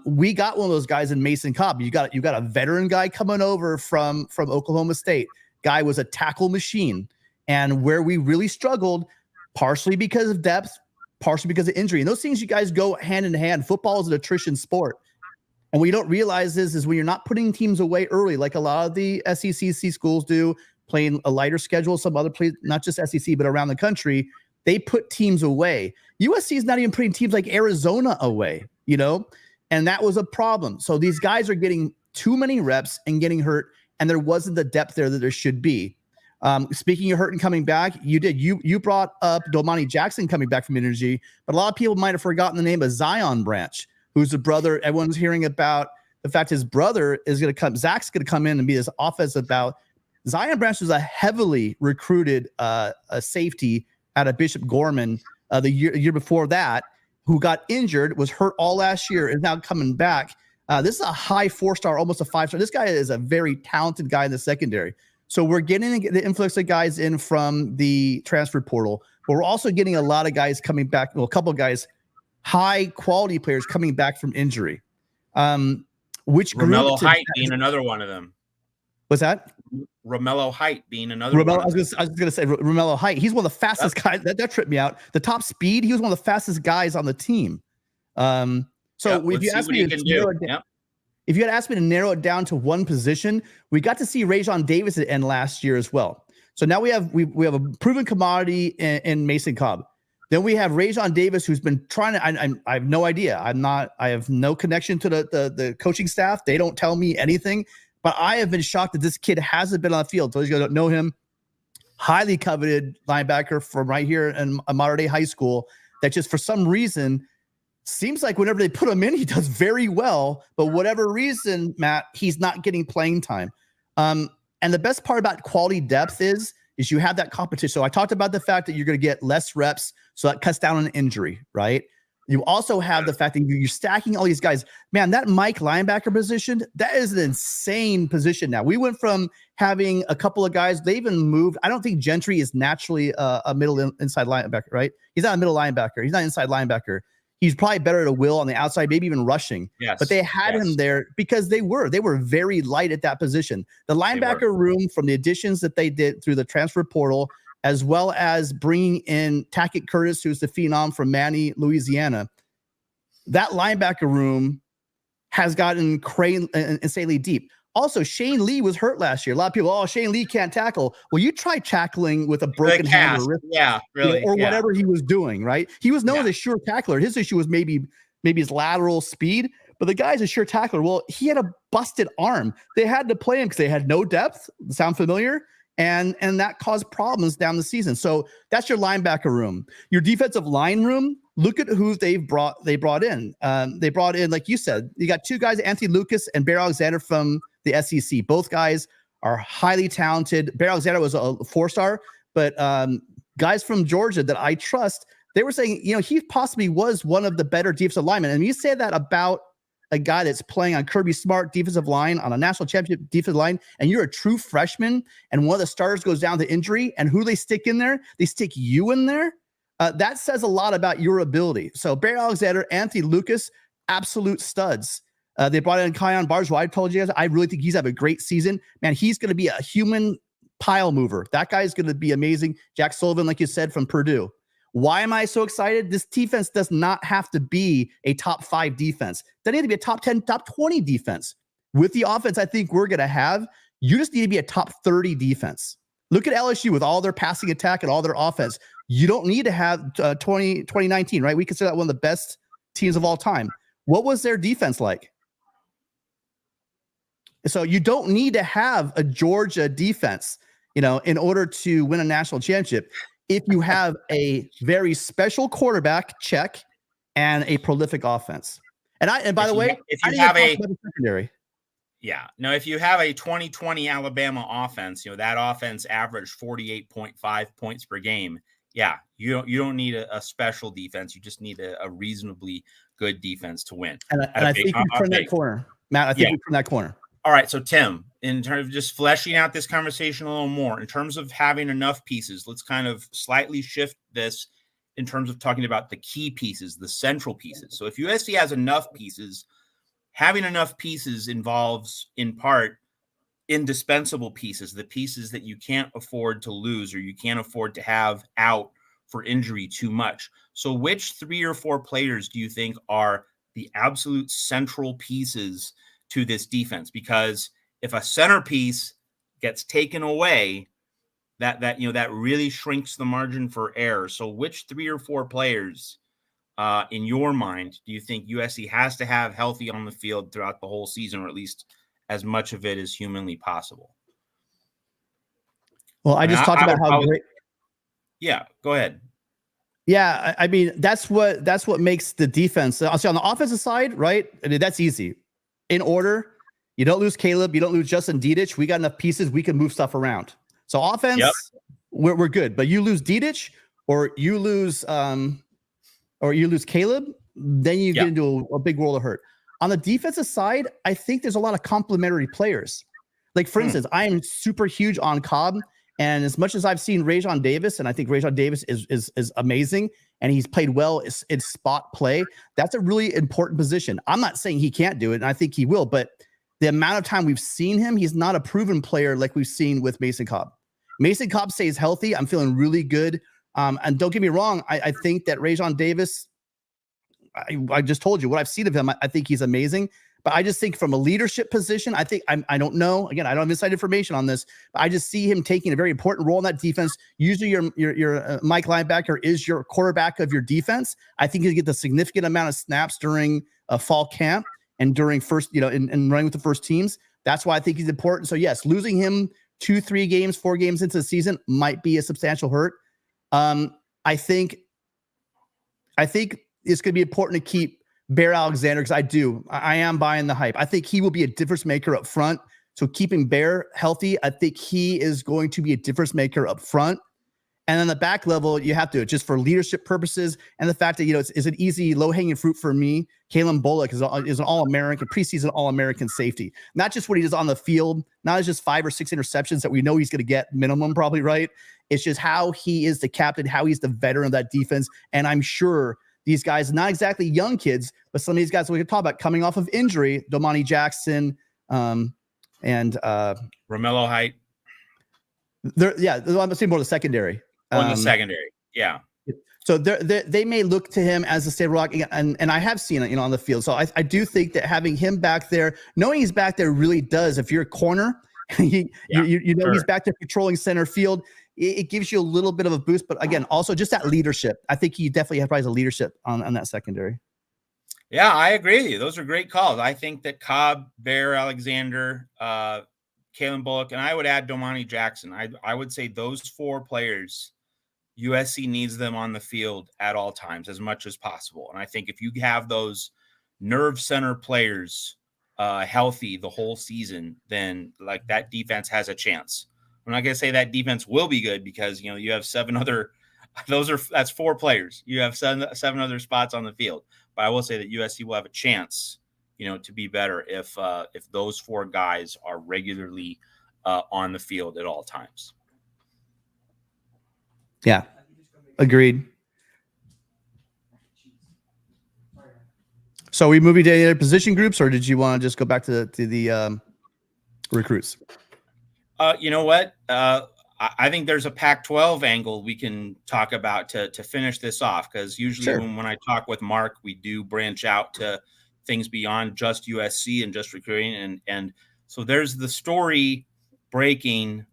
We got one of those guys in Mason Cobb. You got a veteran guy coming over from Oklahoma State. Guy was a tackle machine. And where we really struggled, partially because of depth, partially because of injury. And those things, you guys, go hand in hand. Football is an attrition sport. And what you don't realize is when you're not putting teams away early, like a lot of the SEC schools do, playing a lighter schedule, some other places, not just SEC, but around the country, they put teams away. USC is not even putting teams like Arizona away, and that was a problem. So these guys are getting too many reps and getting hurt, and there wasn't the depth there that there should be. Speaking of hurt and coming back, you brought up Domani Jackson coming back from injury, but a lot of people might have forgotten the name of Zion Branch, who's the brother. Everyone's hearing about the fact his brother is going to come. Zach's going to come in and be this offensive bout. Zion Branch was a heavily recruited a safety out of Bishop Gorman the year before that, who got injured, was hurt all last year, is now coming back. This is a high 4-star, almost a 5-star. This guy is a very talented guy in the secondary. So we're getting the influx of guys in from the transfer portal, but we're also getting a lot of guys coming back. Well, a couple of guys, high quality players coming back from injury. Which Romello Height being another one of them. What's that? Romello Height being another one. I was going to say Romello Height. He's one of the fastest guys. That tripped me out. The top speed. He was one of the fastest guys on the team. If you ask me to if you had asked me to narrow it down to one position, we got to see Rajon Davis at the end last year as well. So now we have a proven commodity in Mason Cobb. Then we have Rajon Davis, who's been trying to. I have no idea. I have no connection to the coaching staff. They don't tell me anything. But I have been shocked that this kid hasn't been on the field. Those of you who don't know him, highly coveted linebacker from right here in a modern day high school. That just for some reason seems like whenever they put him in, he does very well. But whatever reason, Matt, he's not getting playing time. And the best part about quality depth is you have that competition. So I talked about the fact that you're going to get less reps, so that cuts down on injury, right? You also have the fact that you're stacking all these guys. Man, that Mike linebacker position, that is an insane position now. We went from having a couple of guys, they even moved. I don't think Gentry is naturally a middle inside linebacker, right? He's not a middle linebacker. He's not inside linebacker. He's probably better at a will on the outside, maybe even rushing. Yes, but they had him there because they were very light at that position. The linebacker room, from the additions that they did through the transfer portal, as well as bringing in Tackett Curtis, who's the phenom from Manny, Louisiana, that linebacker room has gotten insanely deep. Also, Shane Lee was hurt last year. A lot of people, Shane Lee can't tackle. Well, you try tackling with a broken hand or wrist, really, or whatever he was doing, right? He was known as a sure tackler. His issue was maybe his lateral speed, but the guy's a sure tackler. Well, he had a busted arm. They had to play him because they had no depth. Sound familiar? And that caused problems down the season. So that's your linebacker room. Your defensive line room, look at who they brought in. They brought in, like you said, you got two guys, Anthony Lucas and Bear Alexander from the SEC. Both guys are highly talented. Bear Alexander was a 4-star, but guys from Georgia that I trust, they were saying, he possibly was one of the better defensive linemen. And you say that about a guy that's playing on Kirby Smart defensive line, on a national championship defensive line, and you're a true freshman, and one of the starters goes down to injury, and who they stick in there? They stick you in there. That says a lot about your ability. So Bear Alexander, Anthony Lucas, absolute studs. They brought in Kion Barge. I told you guys, I really think he's having a great season. Man, he's going to be a human pile mover. That guy's going to be amazing. Jack Sullivan, like you said, from Purdue. Why am I so excited? This defense does not have to be a top 5 defense. They need to be a top 10, top 20 defense. With the offense I think we're going to have, you just need to be a top 30 defense. Look at LSU with all their passing attack and all their offense. You don't need to have 2019, right? We consider that one of the best teams of all time. What was their defense like? So you don't need to have a Georgia defense, in order to win a national championship. If you have a very special quarterback, check, and a prolific offense. And by the way, if you have a secondary. Yeah. No, if you have a 2020 Alabama offense, that offense averaged 48.5 points per game. Yeah, you don't need a special defense. You just need a reasonably good defense to win. And I think we turn that corner. Matt, I think we turn that corner. All right. So, Tim, in terms of just fleshing out this conversation a little more, in terms of having enough pieces, let's kind of slightly shift this in terms of talking about the key pieces, the central pieces. So if USC has enough pieces, having enough pieces involves, in part, indispensable pieces, the pieces that you can't afford to lose or you can't afford to have out for injury too much. So which 3 or 4 players do you think are the absolute central pieces to this defense? Because if a centerpiece gets taken away, that really shrinks the margin for error. So which 3 or 4 players in your mind do you think USC has to have healthy on the field throughout the whole season, or at least as much of it as humanly possible? Well, I just talked about how great. Yeah, go ahead. Yeah, I mean, that's what makes the defense. I'll say on the offensive side, right? I mean, that's easy. In order, you don't lose Caleb, you don't lose Justin Dedich. We got enough pieces, we can move stuff around. So offense, we're good. But you lose Dedich, or you lose Caleb, then you get into a big world of hurt. On the defensive side, I think there's a lot of complementary players. Like, for instance, I am super huge on Cobb. And as much as I've seen Rajon Davis, and I think Rajon Davis is amazing, and he's played well in spot play, that's a really important position. I'm not saying he can't do it, and I think he will, but the amount of time we've seen him, he's not a proven player like we've seen with Mason Cobb. Mason Cobb stays healthy. I'm feeling really good. And don't get me wrong, I think that Rajon Davis, I just told you what I've seen of him. I think he's amazing. But I just think from a leadership position, I don't know. Again, I don't have inside information on this, but I just see him taking a very important role in that defense. Usually your Mike linebacker is your quarterback of your defense. I think he'll get the significant amount of snaps during a fall camp and during first, in running with the first teams. That's why I think he's important. So yes, losing him 2, 3 games, 4 games into the season might be a substantial hurt. I think it's going to be important to keep Bear Alexander, because I am buying the hype. I think he will be a difference maker up front. So keeping Bear healthy, I think he is going to be a difference maker up front. And on the back level, you have to, just for leadership purposes, and the fact that, it's an easy, low-hanging fruit for me. Kalen Bullock is an All-American, preseason All-American safety. Not just what he does on the field, not just 5 or 6 interceptions that we know he's going to get minimum, probably, right? It's just how he is the captain, how he's the veteran of that defense. And I'm sure these guys, not exactly young kids, but some of these guys we could talk about coming off of injury, Domani Jackson, and Romello Height. I'm saying more the secondary. On the secondary, yeah. So they may look to him as the state rock, and I have seen it, on the field. So I do think that having him back there, knowing he's back there, really does. If you're a corner, you know sure. he's back there patrolling center field. It gives you a little bit of a boost, but again, also just that leadership. I think he definitely has a leadership on that secondary. Yeah, I agree with you. Those are great calls. I think that Cobb, Bear, Alexander, Kalen Bullock, and I would add Domani Jackson. I would say those 4 players, USC needs them on the field at all times as much as possible. And I think if you have those nerve center players healthy the whole season, then like that defense has a chance. I'm not going to say that defense will be good because, you have 7 other, that's 4 players. You have 7 other spots on the field. But I will say that USC will have a chance, to be better if those 4 guys are regularly on the field at all times. Yeah, agreed. So are we moving to any other position groups, or did you want to just go back to the recruits? You know what? I think there's a Pac-12 angle we can talk about to finish this off, because usually Sure. when I talk with Mark, we do branch out to things beyond just USC and just recruiting. And so there's the story breaking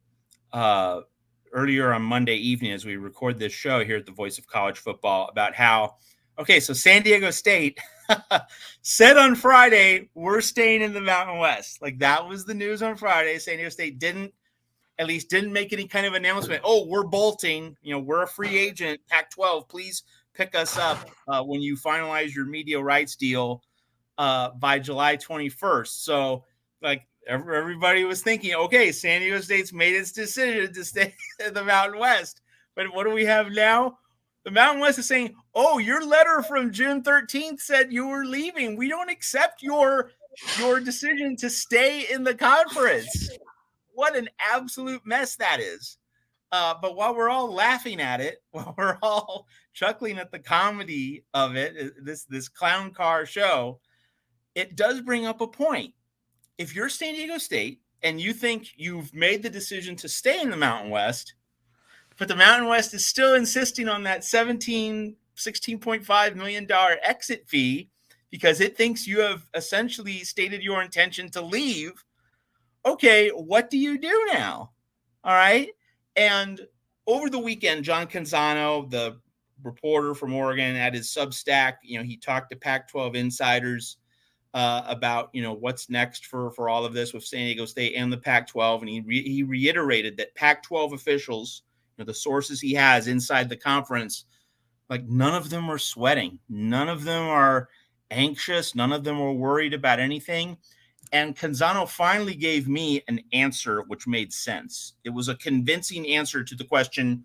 earlier on Monday evening as we record this show here at the Voice of College Football about how, so San Diego State said on Friday, we're staying in the Mountain West. Like that was the news on Friday. San Diego State didn't make any kind of announcement. Oh, we're bolting, we're a free agent. Pac-12, please pick us up when you finalize your media rights deal by July 21st. So like everybody was thinking, okay, San Diego State's made its decision to stay in the Mountain West. But what do we have now? The Mountain West is saying, oh, your letter from June 13th said you were leaving. We don't accept your decision to stay in the conference. What an absolute mess that is. But while we're all laughing at it, while we're all chuckling at the comedy of it, this clown car show, it does bring up a point. If you're San Diego State and you think you've made the decision to stay in the Mountain West, but the Mountain West is still insisting on that $16.5 million exit fee because it thinks you have essentially stated your intention to leave, okay, what do you do now? All right. And over the weekend, John Canzano, the reporter from Oregon, at his Substack, he talked to Pac-12 insiders about, what's next for all of this with San Diego State and the Pac-12. And he reiterated that Pac-12 officials, the sources he has inside the conference, like none of them are sweating. None of them are anxious. None of them are worried about anything. And Canzano finally gave me an answer which made sense. It was a convincing answer to the question,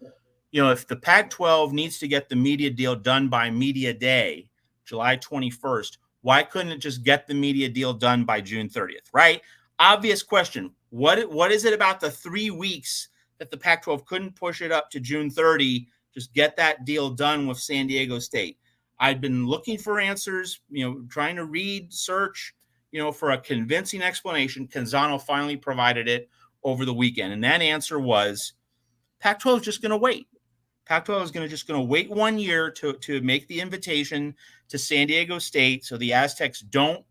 if the Pac-12 needs to get the media deal done by media day, July 21st, why couldn't it just get the media deal done by June 30th, right? Obvious question. What is it about the 3 weeks that the Pac-12 couldn't push it up to June 30, just get that deal done with San Diego State? I'd been looking for answers, trying to read, search, for a convincing explanation. Canzano finally provided it over the weekend. And that answer was Pac-12 is just going to wait. Pac-12 is just going to wait 1 year to make the invitation to San Diego State. So the Aztecs don't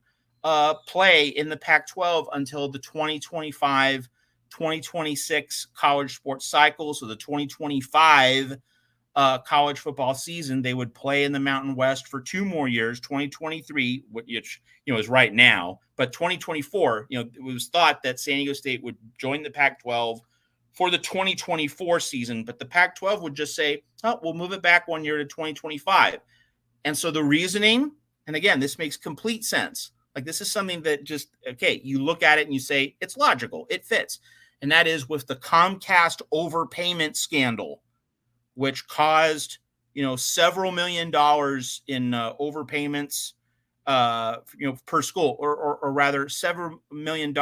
play in the Pac-12 until the 2025-2026 college sports cycle. So the 2025 college football season, they would play in the Mountain West for 2 more years, 2023, which, is right now, but 2024, it was thought that San Diego State would join the Pac-12 for the 2024 season, but the Pac-12 would just say, oh, we'll move it back 1 year to 2025. And so the reasoning, and again, this makes complete sense. Like this is something that just, okay, you look at it and you say, it's logical, it fits. And that is with the Comcast overpayment scandal, which caused, several $1 million in overpayments, per school, or rather several $1 million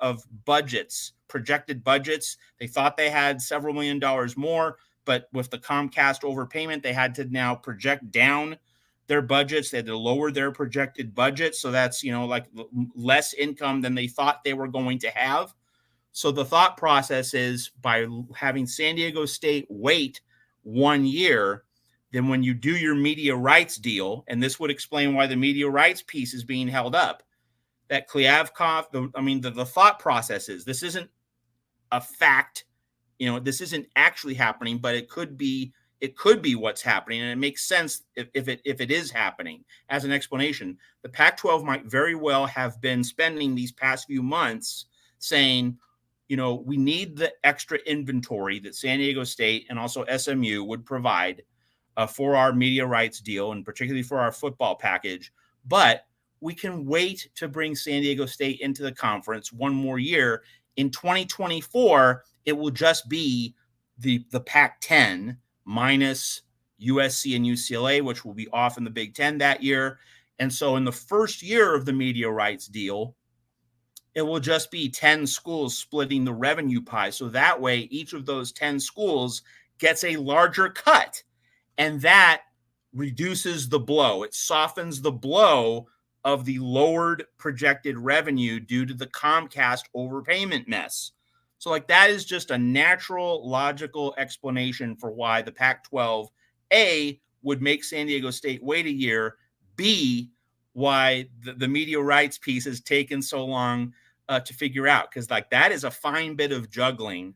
of budgets, projected budgets. They thought they had several $1 million more, but with the Comcast overpayment, they had to now project down their budgets. They had to lower their projected budget. So that's, like less income than they thought they were going to have. So the thought process is by having San Diego State wait 1 year, then when you do your media rights deal, and this would explain why the media rights piece is being held up, that Kliavkoff, the thought process is this isn't a fact, this isn't actually happening, but it could be what's happening, and it makes sense if it is happening as an explanation. The Pac-12 might very well have been spending these past few months saying, we need the extra inventory that San Diego State and also SMU would provide for our media rights deal, and particularly for our football package. But we can wait to bring San Diego State into the conference one more year. In 2024, it will just be the Pac-10 minus USC and UCLA, which will be off in the Big Ten that year. And so in the first year of the media rights deal, it will just be 10 schools splitting the revenue pie. So that way, each of those 10 schools gets a larger cut. And that reduces the blow. It softens the blow of the lowered projected revenue due to the Comcast overpayment mess. So that is just a natural, logical explanation for why the Pac-12, A, would make San Diego State wait a year, B, why the media rights piece has taken so long to figure out. Because that is a fine bit of juggling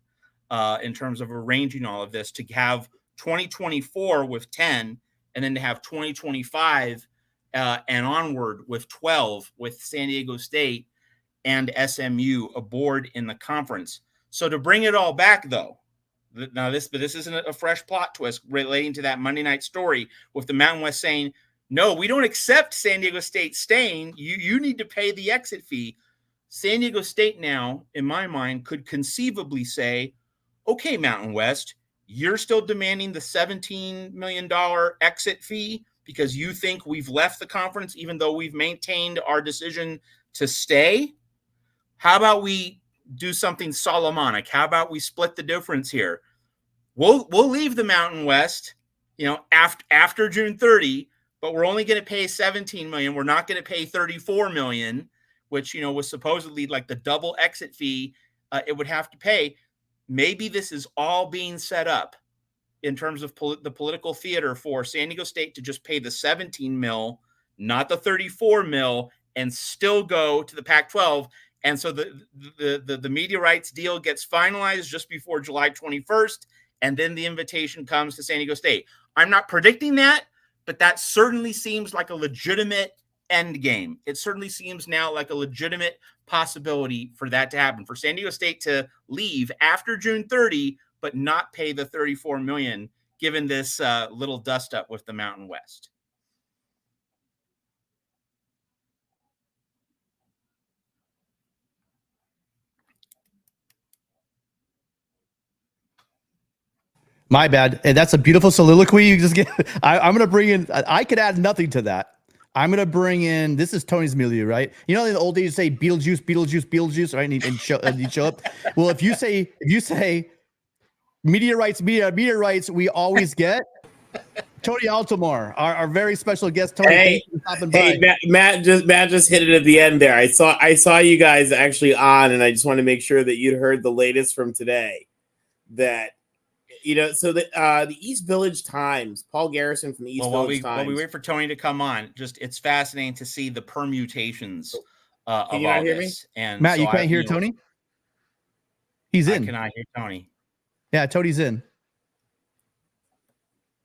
in terms of arranging all of this, to have 2024 with 10, and then to have 2025 and onward with 12 with San Diego State and SMU aboard in the conference. So to bring it all back, though, this isn't a fresh plot twist relating to that Monday night story with the Mountain West saying, no, we don't accept San Diego State staying. You need to pay the exit fee. San Diego State now, in my mind, could conceivably say, okay, Mountain West, you're still demanding the $17 million exit fee because you think we've left the conference, even though we've maintained our decision to stay. How about we do something Solomonic? How about we split the difference here? We'll leave the Mountain West, after June 30, but we're only going to pay $17 million. We're not going to pay $34 million, which, was supposedly the double exit fee it would have to pay. Maybe this is all being set up in terms of the political theater for San Diego State to just pay the 17 mil, not the 34 mil, and still go to the Pac-12. And so the media rights deal gets finalized just before July 21st, and then the invitation comes to San Diego State. I'm not predicting that, but that certainly seems like a legitimate end game. It certainly seems now like a legitimate possibility for that to happen, for San Diego State to leave after June 30, but not pay the $34 million, given this little dust up with the Mountain West. My bad. And that's a beautiful soliloquy. You just get. I'm going to bring in. I could add nothing to that. I'm going to bring in. This is Tony's milieu, right? In the old days, you say Beetlejuice, Beetlejuice, Beetlejuice, right? And you show up. Well, if you say media rights, we always get Tony Altomare, our very special guest. Tony, thanks for stopping by. Matt just hit it at the end there. I saw you guys actually on, and I just want to make sure that you'd heard the latest from today. That. So the East Village Times, Paul Garrison from the East Village Times. While we wait for Tony to come on, it's fascinating to see the permutations of Can you all not hear this. Me? And Matt, you can't hear Tony? He's in. I cannot hear Tony. Yeah, Tony's in.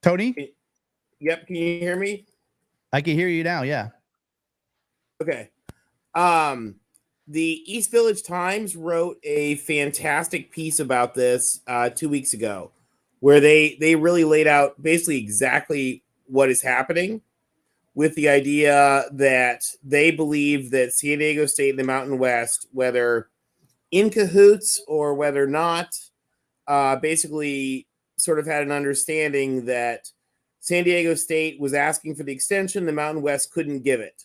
Tony? Yep. Can you hear me? I can hear you now. Yeah. Okay. The East Village Times wrote a fantastic piece about this 2 weeks ago, where they really laid out basically exactly what is happening, with the idea that they believe that San Diego State and the Mountain West, whether in cahoots or whether not, basically sort of had an understanding that San Diego State was asking for the extension, the Mountain West couldn't give it.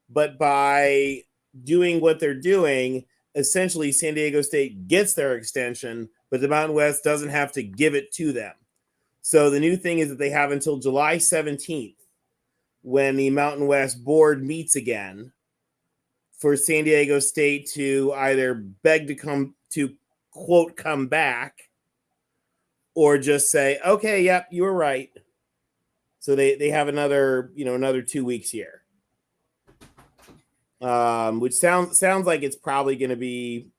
But by doing what they're doing, essentially San Diego State gets their extension, but the Mountain West doesn't have to give it to them. So the new thing is that they have until July 17th, when the Mountain West board meets again, for San Diego State to either beg to quote, come back, or just say, okay, yep, you were right. So they have another 2 weeks here. Which sounds like it's probably going to be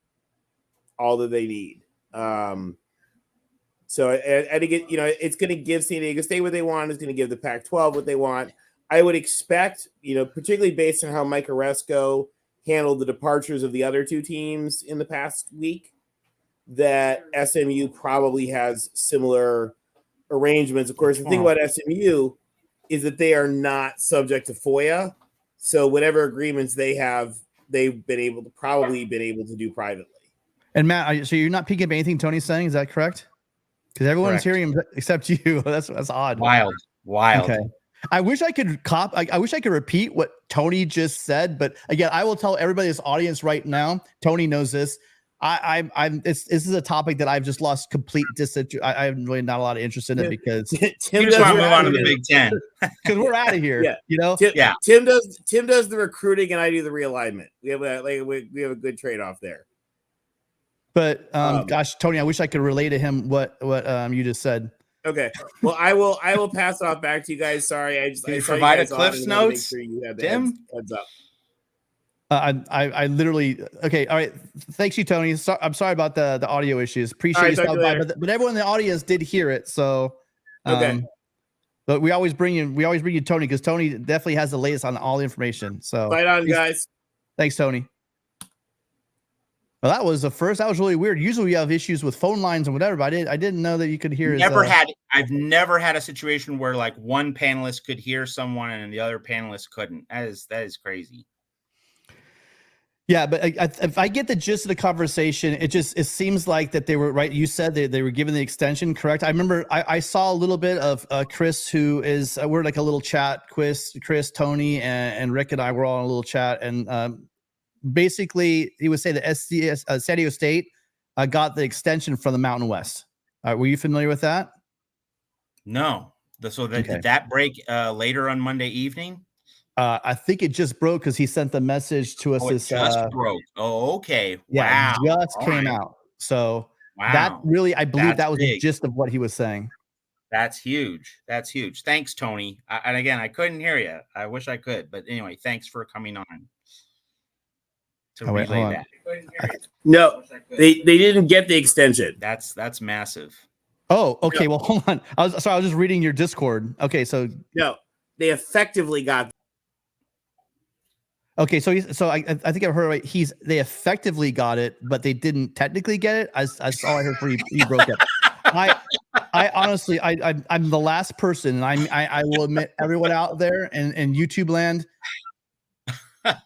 all that they need. So I think it's going to give San Diego State what they want. It's going to give the Pac-12 what they want. I would expect, particularly based on how Mike Oresco handled the departures of the other two teams in the past week, that SMU probably has similar arrangements. Of course, the thing about SMU is that they are not subject to FOIA. So whatever agreements they have, they've been able to do privately. And Matt, so you're not picking up anything Tony's saying? Is that correct? Because everyone's hearing him except you. That's odd. Wild. Okay. I wish I could I wish I could repeat what Tony just said, but again, I will tell everybody in this audience right now. Tony knows this. This is a topic that I've just lost complete I'm really not a lot of interest in it because Tim just want to move on to the Big Ten because we're out of here. Yeah. Tim does the recruiting and I do the realignment. We have a good trade off there. But gosh, Tony, I wish I could relay to him what you just said. Okay. Well, I will pass off back to you guys. Sorry, I provide a Cliff's Notes. Sure you have Tim, heads up. I literally okay. All right. Thanks you, Tony. I'm sorry about the audio issues. Appreciate you stopping by, but everyone in the audience did hear it. So okay. But we always bring you Tony because Tony definitely has the latest on all the information. So right on, guys. Thanks, Tony. Well, that was the first. That was really weird. Usually we have issues with phone lines and whatever, but I didn't know that you could hear. I've never had a situation where like one panelist could hear someone and the other panelist couldn't. That is crazy. Yeah, but if I get the gist of the conversation, it seems like that they were right. You said they were given the extension, correct? I remember I saw a little bit of Chris, who is we're like a little chat. Chris, Tony, and Rick and I were all in a little chat, and basically he would say that San Diego State got the extension from the Mountain West. Were you familiar with that? No. Did that break later on Monday evening? I think it just broke because he sent the message to us. It just broke. Oh, okay. Yeah, wow. just came out. So wow. That really, I believe that was the gist of what he was saying. That's huge. That's huge. Thanks, Tony. And again, I couldn't hear you. I wish I could. But anyway, thanks for coming on to relay that. No, they didn't get the extension. That's massive. Oh, okay. No. Well, hold on. I was just reading your Discord. Okay, so no, they effectively got. Okay, so I think I heard right. They effectively got it, but they didn't technically get it. I saw I heard for he broke it. I honestly I'm the last person, and I will admit, everyone out there in YouTube land,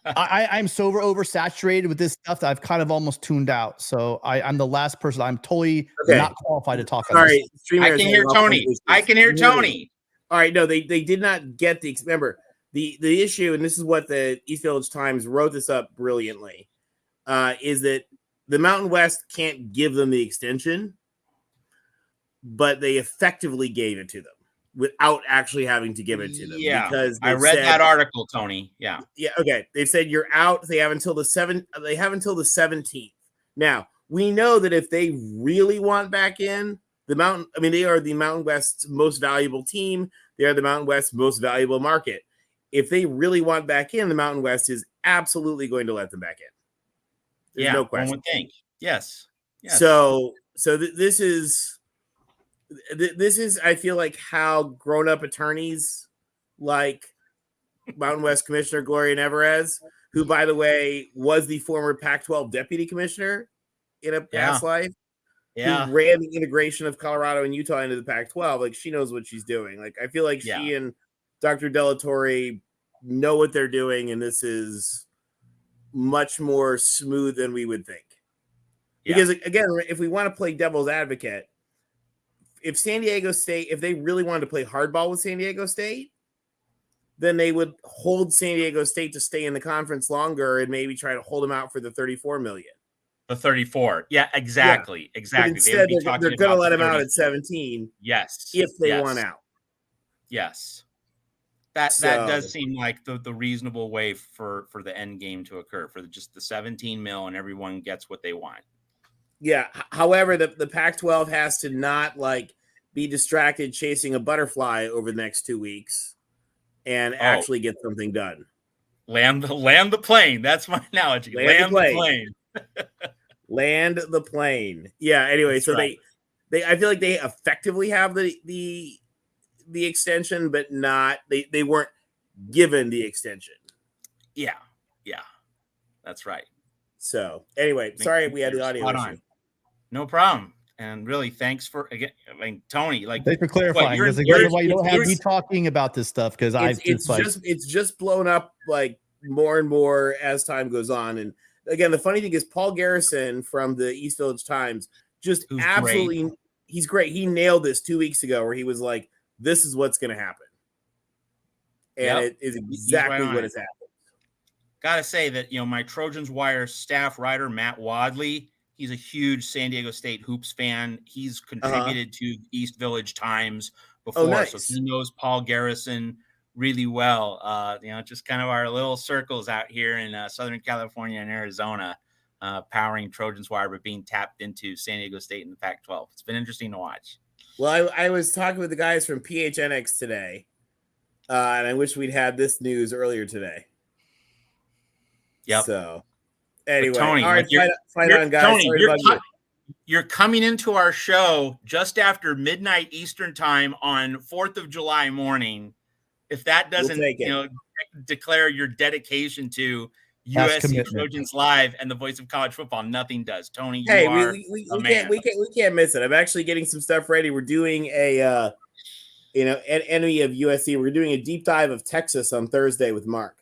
I'm so oversaturated with this stuff that I've kind of almost tuned out. So I'm the last person. I'm totally not qualified to talk. Sorry, I can hear Tony. I can hear Tony. All right, no, they did not get the remember. The issue, and this is what the East Village Times wrote this up brilliantly, is that the Mountain West can't give them the extension, but they effectively gave it to them without actually having to give it to them. Yeah, because I read that article, Tony. Yeah. Okay. They said you're out. They have until the 17th. Now we know that if they really want back in they are the Mountain West's most valuable team. They are the Mountain West's most valuable market. If they really want back in, the Mountain West is absolutely going to let them back in. There's no question. One would think. Yes. So this is, I feel like, how grown-up attorneys like Mountain West Commissioner Gloria Nevarez, who, by the way, was the former Pac-12 deputy commissioner in a past life, who ran the integration of Colorado and Utah into the Pac-12. Like, she knows what she's doing. Like, I feel like she and Dr. Delatorre know what they're doing, and this is much more smooth than we would think. Because, again, if we want to play devil's advocate, if San Diego State, if they really wanted to play hardball with San Diego State, then they would hold San Diego State to stay in the conference longer and maybe try to hold them out for the $34 million. The 34. Yeah, exactly. But instead, they're going to let them out at 17. Yes. If they want out. Yes. That does seem like the reasonable way for the end game to occur, for just the 17 mil and everyone gets what they want. Yeah. However, the Pac-12 has to not be distracted chasing a butterfly over the next 2 weeks and actually get something done. Land the plane. That's my analogy. Land the plane. Land the plane. Yeah. Anyway, That's so right. they I feel like they effectively have the extension, but not they weren't given the extension. Yeah. That's right. So anyway, sorry we had the audio issue. No problem. And really, thanks for again. I mean, Tony, like thanks for clarifying. That's exactly why you don't have me talking about this stuff, because it's just blown up like more and more as time goes on. And again, the funny thing is Paul Garrison from the East Village Times just absolutely great. He's great. He nailed this 2 weeks ago where he was like, "This is what's going to happen," and it is exactly what has happened. Gotta say that, my Trojans Wire staff writer, Matt Wadley, he's a huge San Diego State hoops fan. He's contributed to East Village Times before, so he knows Paul Garrison really well. Just kind of our little circles out here in Southern California and Arizona, powering Trojans Wire, but being tapped into San Diego State in the Pac-12. It's been interesting to watch. Well, I was talking with the guys from PHNX today, and I wish we'd had this news earlier today. Yep. So, anyway, Tony, all right, fight on, guys. Tony, you're coming into our show just after midnight Eastern time on 4th of July morning. If that doesn't, declare your dedication to USC Trojans Live and the voice of college football, nothing does. Tony, you are a man. We can't miss it. I'm actually getting some stuff ready. We're doing an enemy of USC. We're doing a deep dive of Texas on Thursday with Mark.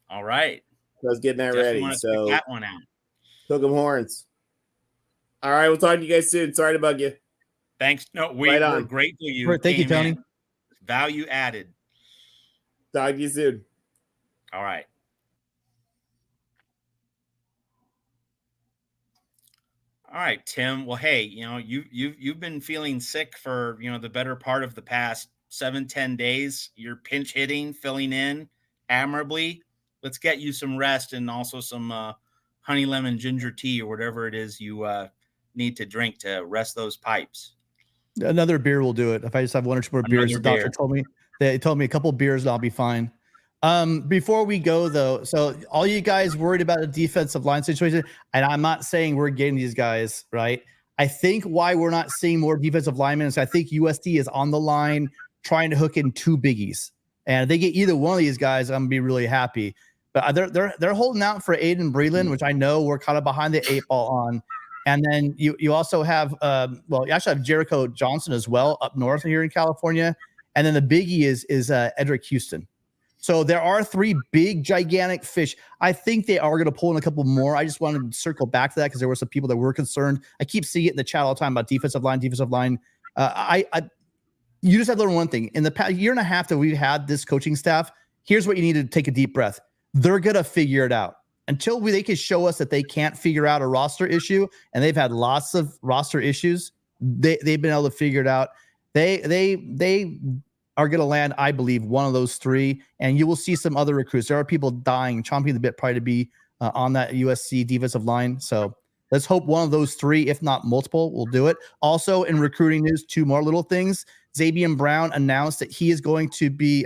All right. I was getting that ready. So that one out. Took them horns. All right, we'll talk to you guys soon. Sorry to bug you. Thanks. No, we're grateful you. Thank you, Tony. Value added. Talk to you soon. All right. All right, Tim. Well, hey, you've been feeling sick for the better part of the past 7-10 days. You're pinch hitting, filling in admirably. Let's get you some rest and also some honey lemon ginger tea or whatever it is you need to drink to rest those pipes. Another beer will do it. If I just have one or two more beers, the doctor told me a couple of beers and I'll be fine. Before we go though, so all you guys worried about a defensive line situation, and I'm not saying we're getting these guys, right? I think why we're not seeing more defensive linemen is I think USD is on the line trying to hook in two biggies. And if they get either one of these guys, I'm gonna be really happy. But they're holding out for Aiden Breland, which I know we're kind of behind the 8 ball on. And then you also have you actually have Jericho Johnson as well up north here in California. And then the biggie is Edric Houston. So there are 3 big gigantic fish. I think they are going to pull in a couple more. I just wanted to circle back to that because there were some people that were concerned. I keep seeing it in the chat all the time about defensive line. You just have to learn one thing. In the past year and a half that we've had this coaching staff, here's what you need to take a deep breath. They're going to figure it out. Until they can show us that they can't figure out a roster issue, and they've had lots of roster issues, they've been able to figure it out. They are going to land, I believe, one of those 3, and you will see some other recruits. There are people dying, chomping the bit probably to be on that USC defensive line. So let's hope one of those 3, if not multiple, will do it. Also in recruiting news, 2 more little things. Xavier Brown announced that he is going to be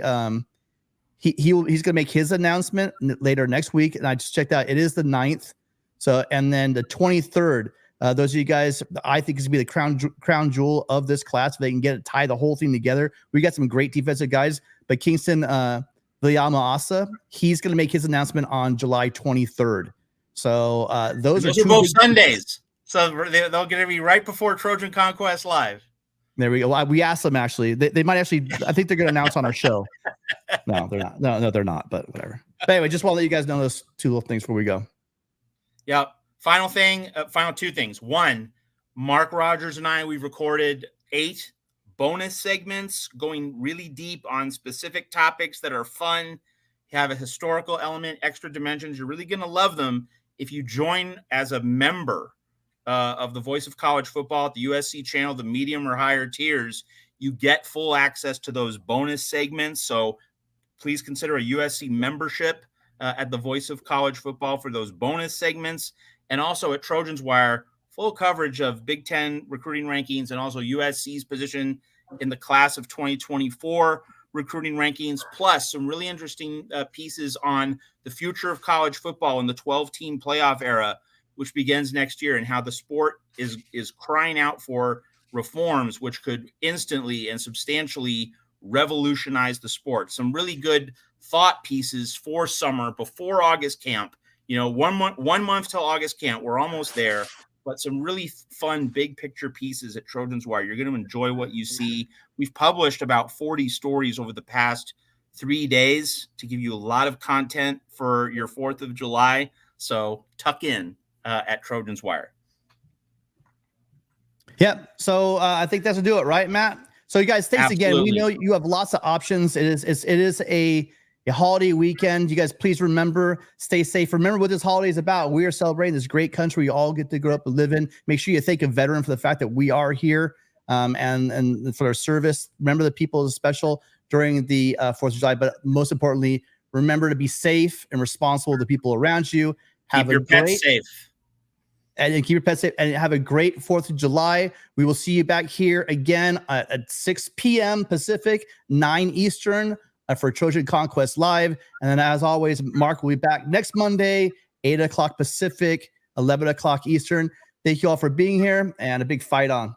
he's going to make his announcement later next week. And I just checked out. It is the 9th. So, and then the 23rd, those of you guys, I think is going to be the crown jewel of this class. If they can tie the whole thing together. We got some great defensive guys, but Kingston Villamaasa, he's going to make his announcement on July 23rd. So those are both Sundays. So they're going to be right before Trojan Conquest Live. There we go. We asked them actually. They might actually. I think they're going to announce on our show. No, they're not. No, they're not. But whatever. But anyway, just want to let you guys know those 2 little things before we go. Yep. Final 2 things. 1, Mark Rogers and I, we've recorded 8 bonus segments going really deep on specific topics that are fun, have a historical element, extra dimensions. You're really going to love them if you join as a member of the Voice of College Football at the USC channel, the medium or higher tiers. You get full access to those bonus segments. So please consider a USC membership at the Voice of College Football for those bonus segments. And also at Trojans Wire full coverage of Big Ten recruiting rankings and also USC's position in the class of 2024 recruiting rankings, plus some really interesting pieces on the future of college football in the 12-team playoff era, which begins next year, and how the sport is crying out for reforms which could instantly and substantially revolutionize the sport. Some really good thought pieces for summer before August camp. 1 month till August camp. We're almost there, but some really fun big picture pieces at Trojans Wire. You're going to enjoy what you see. We've published about 40 stories over the past 3 days to give you a lot of content for your 4th of July. So tuck in at Trojans Wire. Yep. So I think that's to do it, right, Matt? So you guys, thanks again. We know you have lots of options. It is a holiday weekend. You guys, please remember, stay safe. Remember what this holiday is about. We are celebrating this great country we all get to grow up and live in. Make sure you thank a veteran for the fact that we are here and for their service. Remember the people is special during the 4th of July, but most importantly, remember to be safe and responsible to the people around you. Keep your pets safe. And keep your pets safe, and have a great 4th of July. We will see you back here again at 6 p.m. Pacific, 9 Eastern for Trojan Conquest Live. And then, as always, Mark will be back next Monday, 8 o'clock Pacific, 11 o'clock Eastern. Thank you all for being here, and a big fight on.